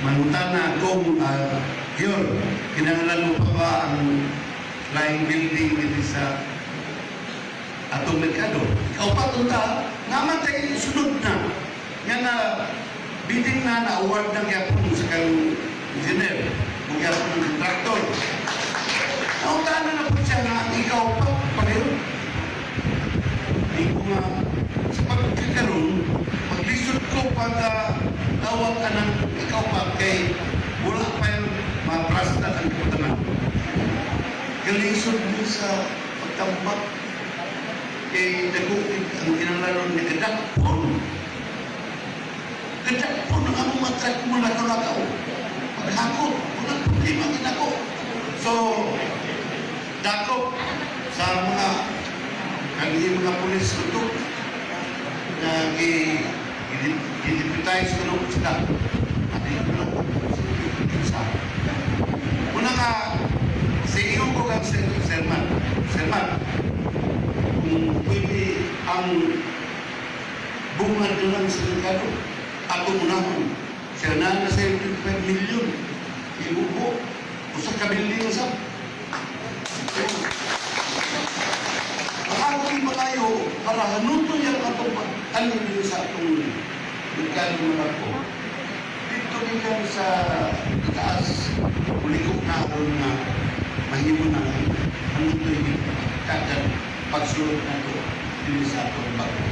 manutana kung yun, kinahanglan mo pa ba ang line building dito sa atong merkado? Ikaw pa tunta, naman tayo sunod na. Nga na, bidding na na-award ng yapon sa kang engineer, kung yapon ng contractor. Nautana na po siya na ikaw pa, pag-yun. Hindi ko nga, sa pagkakaroon, pag-lisod ko pag-tawag ka ng ikaw pa, kay wala pa yung maprasta ang kapatanan. Galisod mo sa pagtambak kay nagukit ang kinalaron ni Kadakpon. Kadakpon ang among matrak mo na kalakaw. Paghakot, walang problema ginako. So, dakop sa mga kaging mga pulis ito na i-deputize ko nung sila. At ito lang sa una ka, sa iyo ko kang Serman. Kung pwede ang bungad lang sa merkado, ako unahon. Siya na sa 25 million. Ibu ko, usap ka building sa. Makakawin ba tayo para hanuto yan atong pag-alin sa atong merkado mga ko. Dito bigyan sa itaas, ulikok na ako na mahimo na ano ito yung kagad pagsulot na ito din sa atong bago.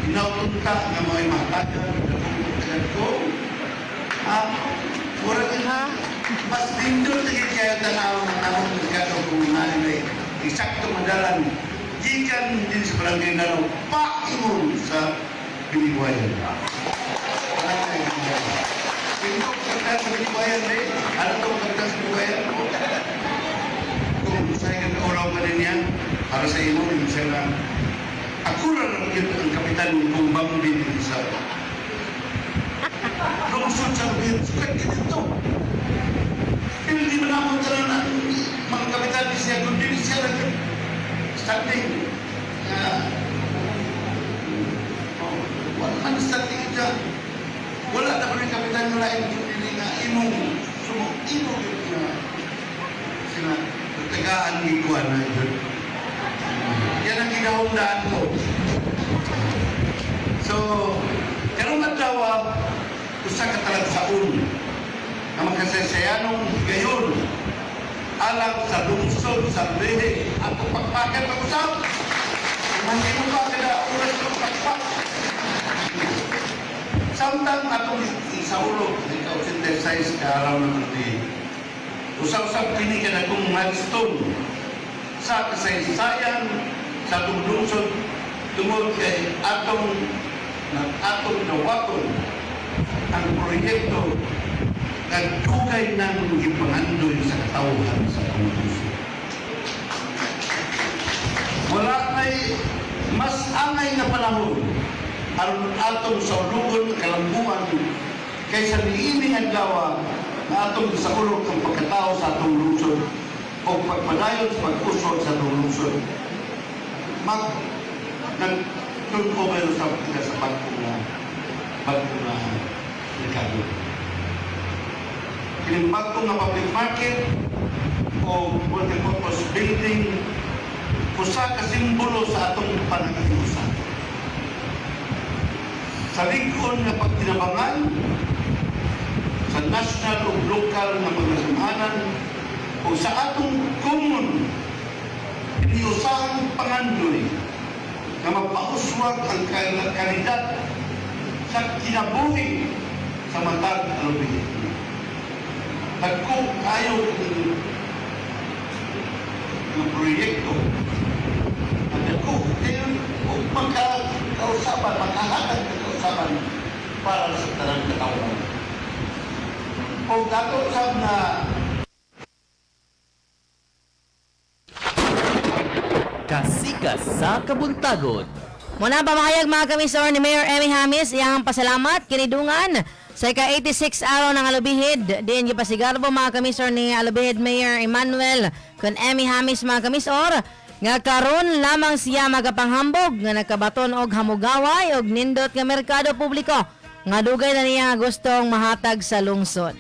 Inautunta nga mga mahatagan na kung ko, mura ka na, mas pindol tigit kayo tanaw na tamang merkado kung nanay eksakto madalan gikan din sa barangay Naro paingon sa Biliwayan. Sino kagkas sa buhayan eh? Ano to kagkas sa buhayan? Kung sa'yo ang kaulaw ka din yan, para sa imo, yung siya lang. Ako lang ang kapitan ng Bambin sa lungsod sa Lubid. Sukat ka dito. Hindi mo napunta na mga kapitan ni siya, kundi siya lang standing. Wala man standing dyan. Wala na pa rin kapitan nyo lain kundi nga imong imong sila tagaan ni Kuan na yun. Yan ang ginahundaan ko. So, karong adlaw, usa ka talagsaon na magkasaysayanong gayon alang sa lungsod sa Lubid. Ako pagpakan pag-usap. Hindi mo pa kada oras ng pagpak. Samtang atong isaulog, ikaw synthesize ka araw ng Lubid. Usap-usap kini ka na kung milestone sa kasaysayan sa atong lungsod tungod kay atong nawaton ang proyekto ng dugay ng ipangandoy sa katawhan sa atong lungsod. Wala may mas angay na panahon aron atong sa ulugon kalambuan kaysa niining adlaw na atong sa ulog ang pagkatao sa atong lungsod o pagpadayon sa pag-usod sa atong lungsod. Nag-turnover sa bagong na merkado. Kining bagong na public market o multipurpose building usa ka simbolo sa atong panaghiusa. Sa ligon nga pagtinabangan sa national o local na paglasamhanan o sa atong common iniusahang pangandoy na mapauswag ang kalidad sa kinabuhi sa matag na Lubid. Nagko kayo ng proyekto at nagko kayo magkakausapan, magkahatag na kausapan para sa tanang katawan. O dato sab na Kasikas sa Kabuntagon. Muna pamahayag mga kamisor ni Mayor Emmy Hamis, iyang pasalamat, kinidungan sa ika-86 araw ng Alubihid. Diyan gipasigarbo mga kamisor ni Alubihid Mayor Emmanuel kun Emmy Hamis mga kamisor nga karon lamang siya magapanghambog nga nakabaton og hamugaway og nindot nga merkado publiko nga dugay na niya gustong mahatag sa lungsod.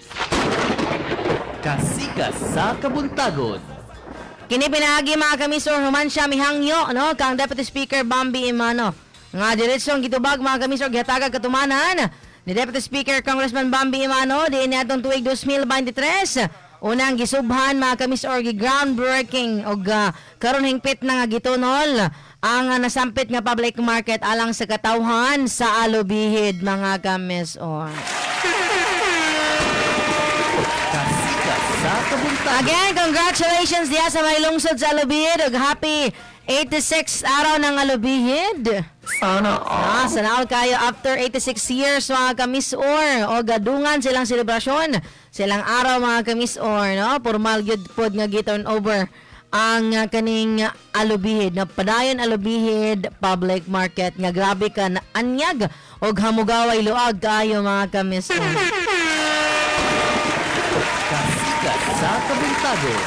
Kasikas sa Kabuntagon. Kini pinaagi mga kamisor human siya mihangyo no kang Deputy Speaker Bambi Imano nga diretsong gitubag mga kamisor gihatagag katumanan ni Deputy Speaker Congressman Bambi Imano di niadtong tuig 2023 unang gisubhan mga kamisor gi groundbreaking og karon hingpit na nga gitunol ang nasampit nga public market alang sa katawhan sa Alubihid mga kamisor. Again, congratulations diya sa may lungsod sa Alubihid ug happy 86 araw ng Alubihid. Sana all. Sana all kayo after 86 years mga kamisor o gadungan silang selebrasyon silang araw mga kamisor no formal gyud pod nga gi-turn over ang kaning Alubihid na padayon Alubihid public market nga grabe ka na anyag og hamugaway luag kayo mga kamisor. Sa Kabuntagon.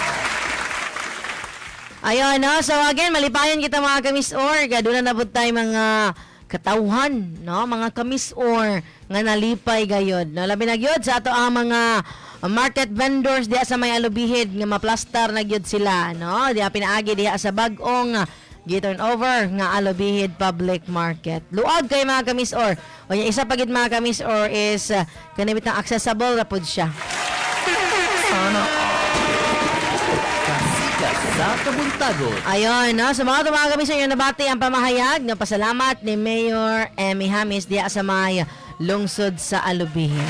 Ayun, no? So again, malipayon kita mga kamisor. Kaduna na po tayo mga katawhan, no? Mga kamisor nga nalipay gayod. No? Labi na gyud sa ato ang mga market vendors diya sa may Alubihid nga maplastar na gyud sila, no? Diya pinaagi diya sa bag-ong gi-turn over nga Alubihid Public Market. Luag kay mga kamisor. O yung isa pagid mga kamisor is kanibit na accessible na po siya. Kasikas sa Kabuntagon. Ayun, no? Sa mga kamisor yung nabati ang pamahayag ng pasalamat ni Mayor Emmy Hamis diya sa may lungsod sa Alubihid.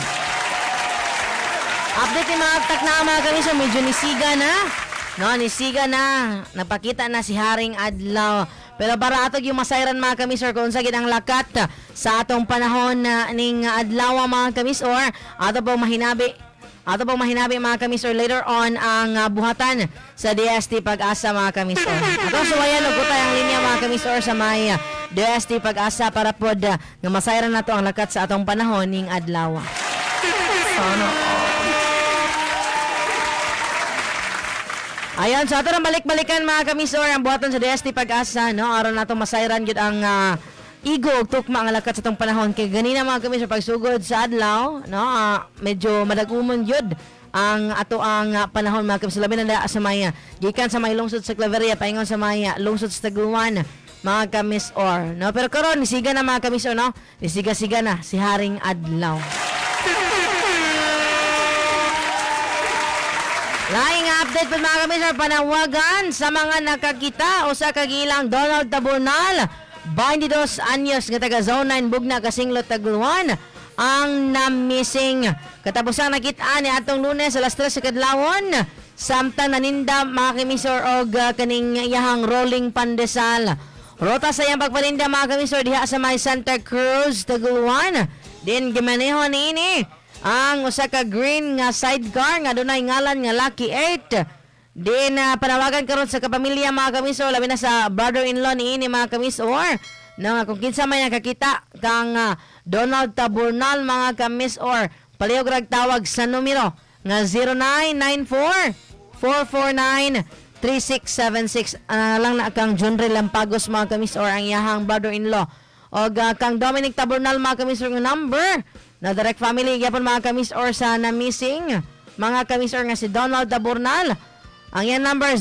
Update ni mga takna mga kamisor, medyo nisiga na. No, nisiga na. Napakita na si Haring Adlaw Pero para atog yung masayran mga kamisor kung sa ginang lakat sa atong panahon ning adlaw mga kamisor, ato pong mahinabi mga kamisor later on ang buhatan sa DST Pag-asa mga kamisor. Ato suwayan og gutay ang linya mga kamisor sa may DST Pag-asa para pod nga masayran nato ang lakat sa atong panahon ning adlaw. Sana Ayon, so ato nang balik-balikan mga kamisor ang buhaton sa DST Pag-asa, no? Aron nato masayran gyud ang igo ug tukma ang lakat sa tong panahon kay ganina mga kamisor pagsugod sa adlaw, no? Medyo madagumon gyud ang ato ang panahon mga kamisor labi na sa may gikan sa may lungsod sa Claveria paingon sa may lungsod sa Tagluan mga kamisor, no? Pero karon nisiga na mga kamisor, no? Nisiga-siga na si Haring Adlaw. Laing update po mga kamisor, panawagan sa mga nakakita o sa kagilang Donald Taburnal, 22 anyos nga taga Zone 9 Bugna, Kasinglot, Tagluan, ang na-missing. Katapusang nakita ni atong Lunes alas 3 sa kadlawon, samtang naninda mga kamisor og kaning iyahang rolling pandesal. Rota sa iyang pagpaninda mga kamisor diha sa may Santa Cruz, Tagluan. Din gimaneho niini ang usa ka green nga sidecar nga dunay ngalan nga Lucky 8. Din panawagan karon sa kapamilya mga kamisor, labi na sa brother-in-law niini mga kamisor, na kung kinsa may nakakita kang Donald Taburnal mga kamisor, palihog rag tawag sa numero nga 0994-449-3676. Lang na kang Junre Lampagos mga kamisor ang iyahang brother-in-law. O kang Dominic Taburnal mga kamisor ng number na direct family gyapon mga kamisor sa na-missing mga kamisor nga si Donald Taburnal. Ang yan number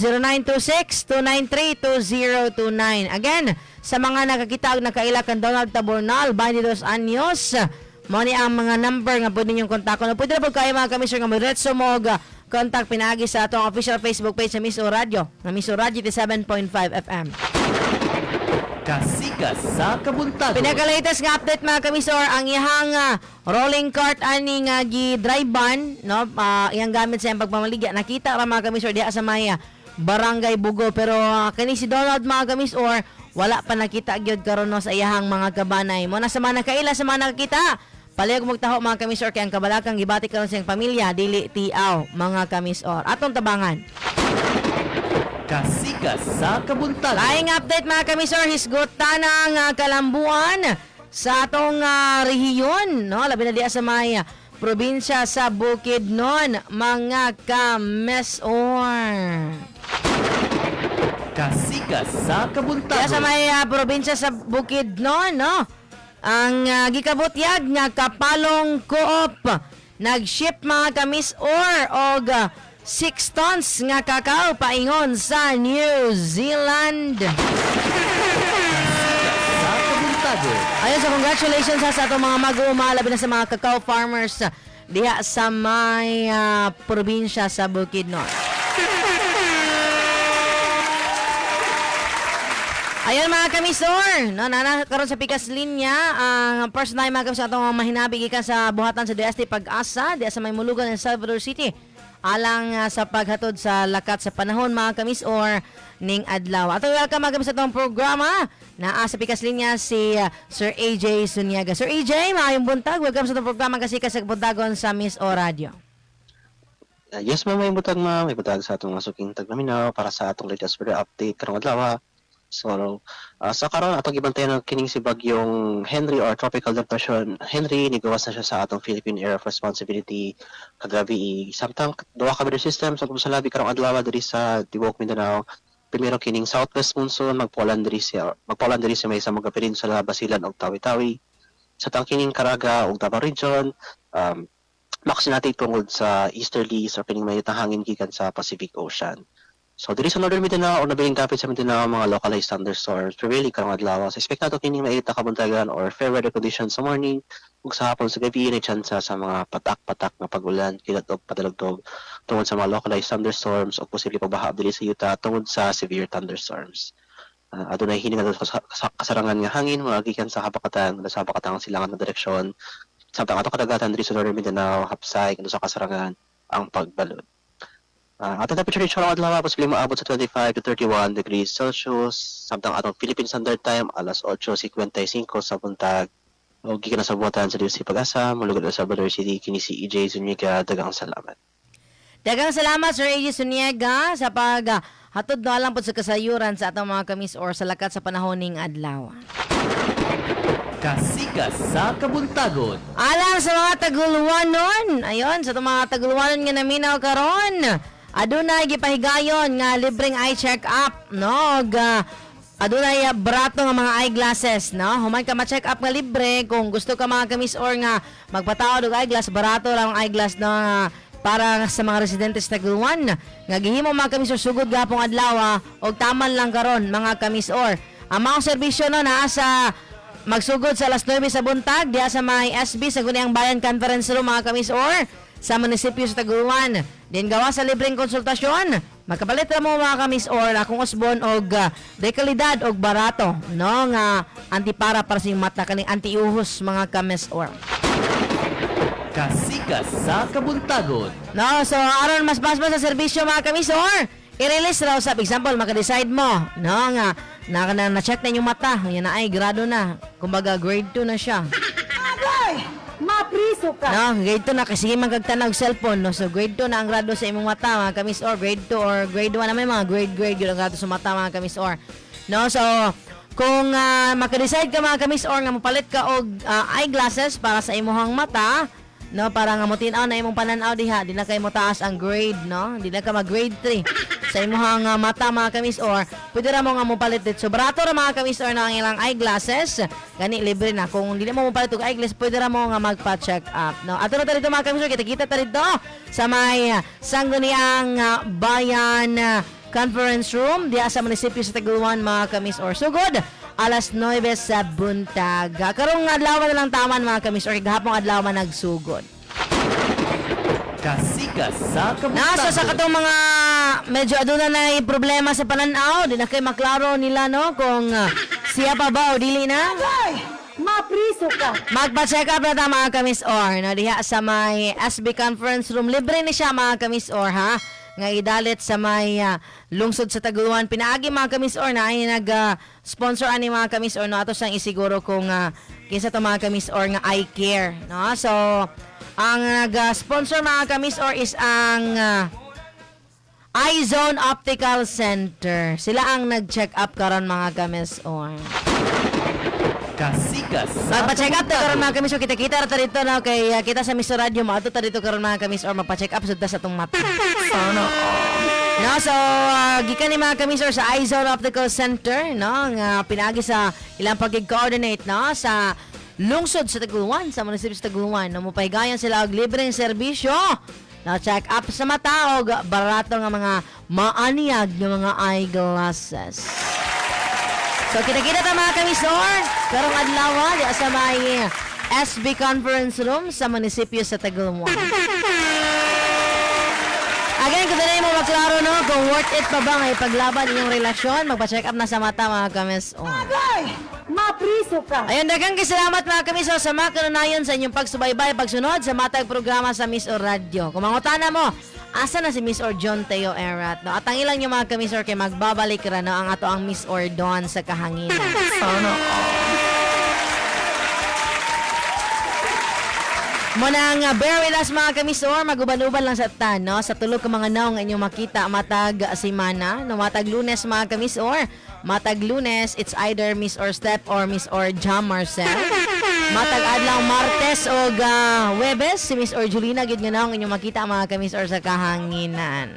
0926-293-2029. Again, sa mga nakakita og nakaila kan Donald Taburnal, 22 anyos, mo ni ang mga number nga pwede ninyong kontakon. Pwede na po kayo mga kamisor nga magretso mo og contact pinagi sa atong official Facebook page sa Miss O Radio, na Miss O Radio 7.5 FM. Kasikas sa kabuntagon. Pinaka-latest nga update mga kamisor, ang ihang rolling cart ani nga gi-drive-ban, no? Iyang gamit sa iyang pagpamaligya. Nakita ra mga kamisor diha sa may Barangay Bugo, pero kani si Donald mga kamisor wala pa nakita gyud karon no sa iyahang mga kabanay. Mo na sa mga nakaila sa mga nakakita, palihog magtaho mga kamisor kay ang kabalakang gibati karon sa iyang pamilya dili tiaw mga kamisor. Atong tabangan. Kasikas sa kabuntagon. Laing update mga kamisor, hisgutan ng kalambuan sa atong rehiyon, no? Labi na diya sa may probinsya sa Bukidnon, mga kamisor. Kasikas sa kabuntagon. Diya sa may probinsya sa Bukidnon, no? Ang gikabutyag nga Kapalong Co-op nag-ship mga kamisor og 6 tons nga kakao paingon sa New Zealand. Ayun, so congratulations sa atong mga mag-uuma, labi na sa mga kakao farmers diha sa may probinsya sa Bukidnon. Ayun mga kamisor, no, karon sa pikas linya ang personal mga kamisor atong mahinabi gikan sa buhatan sa DST Pag-asa diha sa may Mulugan ng Salvador City. Alang sa paghatod sa lakat sa panahon mga kamisor ning adlaw. Ato welcome mga kamisor sa itong programa na sa pikas linya si Sir AJ Zuniaga. Sir AJ, maayong buntag. Welcome sa itong programa kasi sa buntagon sa Miss O Radio. Yes ma'am, may butag ma'am. May butag sa atong masuking tagnaminaw para sa atong latest weather update karong adlaw. So, sa karon atong gibantayan ng kining si bagyong Henry or Tropical Depression Henry, nigawas na siya sa atong Philippine Area of Responsibility kagabi. Samtang duha ka weather system sa labi karong adlaw diri sa tibuok Mindanao. Primero kining southwest monsoon magpualan diri sa may sa mga peninsula Basilan ug Tawi-Tawi. Sa tangkining Caraga ug Davao Region, maksinati tungod sa easterlies or kining mayutang hangin gikan sa Pacific Ocean. So diri sa Northern Mindanao o nabiling kapit sa Mindanao mga localized thunderstorms prevailing karong adlaw. So expect nato kining mainit na kabuntagan or fair weather conditions sa morning ug sa hapon sa gabi, na tsansa sa mga patak-patak nga pag-ulan kilat og padalugtog tungod sa mga localized thunderstorms o posible pagbaha diri sa yuta tungod sa severe thunderstorms. Adunay hining nga kasarangan nga hangin mga gikan sa habakatan silangan nga direksyon. Samtang ato kadagatan diri sa Northern Mindanao hapsay kano sa kasarangan ang pagbalod. Atong temperature rate karong adlaw posibleng maabot sa 25 to 31 degrees Celsius samtang atong Philippine Standard Time alas 8:55 sa buntag. O gikan na sa buhatan sa Diyos Pag-asa, mulugod sa Salvador City, kini si EJ Zuniga, dagang salamat. Dagang salamat Sir AJ Suniega sa hatod no alang pod sa kasayuran sa atong mga kamis or sa lakat sa panahon ning adlaw. Kasikas sa kabuntagon. Alang sa mga taguluwanon, ayon sa itong mga taguluwanon nga naminaw karon, adunay gipahigayon nga libreng eye check-up, no? Adunay barato nga mga eyeglasses, no? Human ka ma-check up nga libre kung gusto ka mga kamis or nga magpataod og eyeglass, barato lang ang eyeglass no para sa mga residentes sa Taguluan. Nga gihimo mga kamis or sugod gapong adlaw og taman lang karon mga kamis or. Ang mga serbisyo no naa sa magsugod sa alas 9 sa buntag diha sa may SB sa Guniang Bayan Conference Room mga kamis or sa munisipyo sa Taguluan. Din gawa sa libreng konsultasyon, magkapalit ra mo mga kamis or akong usbon og dekalidad og barato no nga antipara para sa iyong mata kaning antiuhos mga kamis or. Kasikas sa kabuntagon. No, so aron mas sa serbisyo mga kamis or i-release raw sa example maka-decide mo no nga na-check na yung mata, yan na ay grado na. Kumbaga grade 2 na siya. Agay! Mapriso ka! No, grade 2 na kasi magkagtanag cellphone, no? So grade 2 na ang grado sa imong mata, mga kamis or grade 2 or grade 1 na may mga grade yun ang grado sa mata, mga kamis or. No, so kung maka-decide ka mga kamis or nga mapalit ka og eyeglasses para sa imong mata, no, para nga mo tin-aw na imong pananaw diha, di na kay mo taas ang grade, no? Di na ka mag-grade 3 sa imong mata mga kamis or pwede ra mo nga mo palit dit. So barato ra mga kamis or na ang ilang eyeglasses, gani libre na. Kung dili mo palit og eyeglass, pwede ra mo nga magpa-check up, no? Ato na dito mga kamis or kita ta dito sa may Sangguniang Bayan Conference Room diha sa munisipyo sa Taguluan mga kamis or sugod alas 9 sa buntag. Karong adlaw na lang taman mga kamis or gahapon adlaw man nagsugod. Kasikas sa kabuntagon. Nasa sa katong mga medyo aduna na problema sa pananaw, di na kay maklaro nila no kung siya pa ba o dili na. Agay! Mapriso ka! Magpa-check up na ta mga kamis or no, diha sa may SB Conference Room. Libre ni siya mga kamis or ha. Nga idalit sa may lungsod sa Taguluan. Pinaagi mga kamis or na ay nag-sponsor ani mga kamis or no ato sang isiguro kung kinsa to mga kamis or nga eye care, no? So ang nag-sponsor mga kamis or is ang iZone Optical Center. Sila ang nag-check up karon mga kamis or. Kasikas sa magpa-check up ta karon mga kamis or kita-kita ra dito no kay kita sa Mr. Radio maato ta dito karon mga kamis or magpa-check up sud ta sa tong mata. No, so gikan ni mga kamis or sa iZone Optical Center no nga pinaagi sa ilang pagig-coordinate no sa lungsod sa Taguluan, sa munisipyo sa Taguluan. Namupahigayon sila og libreng serbisyo na check up sa mata o barato nga mga maaniyag nga mga eyeglasses. So kita-kita ta mga kamisor, karong adlaw di sa may SB Conference Room sa munisipyo sa Taguluan. Again, kung na mo maklaro no, kung worth it pa ba nga ipaglaban inyong relasyon, magpa-check up na sa mata mga kamisor. Agay! Mapriso ka! Ayun, daghang salamat mga kamisor sa mga kanunayon sa inyong pagsubaybay, pagsunod sa matag programa sa Miss Or Radio. Kung mangutana mo, asa na si Miss Or John Teo Erat, no? At ang ilang yung mga kamisor kay magbabalik ra no, ang ato ang Miss Or Don sa kahanginan. Muna nga bear with us mga kamisor, maguban-uban lang sa tan, no? Sa tulog ka mga naong inyong makita matag simana, no? Matag Lunes mga kamisor. Matag Lunes, it's either Miss Or Step or Miss Or Jam Marcel. Matag adlaw Martes o Webes, si Miss Or Julina gid nga naong inyong makita mga kamis or sa kahanginan.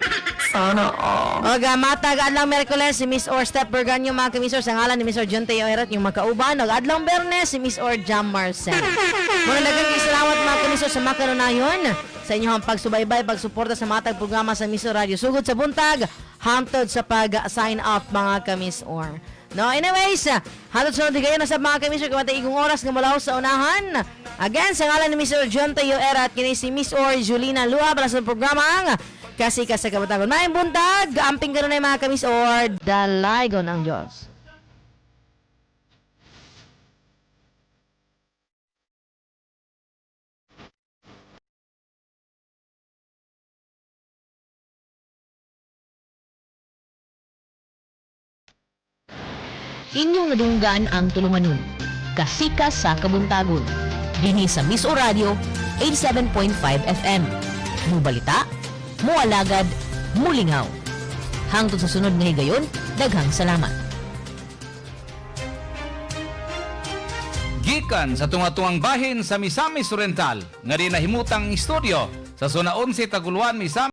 Sana all. O matag adlaw Miyerkules, si Miss Or Step Berganyo mga kamis or sa ngalan ni Miss Or John Teo Erat yung makauban. O adlaw Bernes, si Miss Or Jam Marcel. Muna daghang salamat mga kamis or sa makanunayon sa inyong pagsubaybay, pagsuporta sa matag programa sa Miss Or Radio. Sugod sa buntag, hangtod sa pag-sign up mga kamis or. No, anyways, halot sunod di kayo na sa mga kamis or kamatay igong oras nga mula sa unahan. Again, sa ngalan ni Mr. John Teo Erat, kini si Miss Or Julina Lua para sa programa ang Kasikas sa Kabatagon. Maayong buntag, amping karon na mga kamis or dalaygon ang Diyos. Inyong nadunggan ang tulunganon. Kasika sa Kabuntagon. Dinhi sa Miss O Radio 87.5 FM. Mubalita, mualagad, mulingaw. Hangtod sa sunod nga higayon, daghang salamat. Gikan sa tunga-tungang bahin sa Misamis Oriental, nga rin nahimutang istoryo sa Zona 11 Taguluan, Misamis.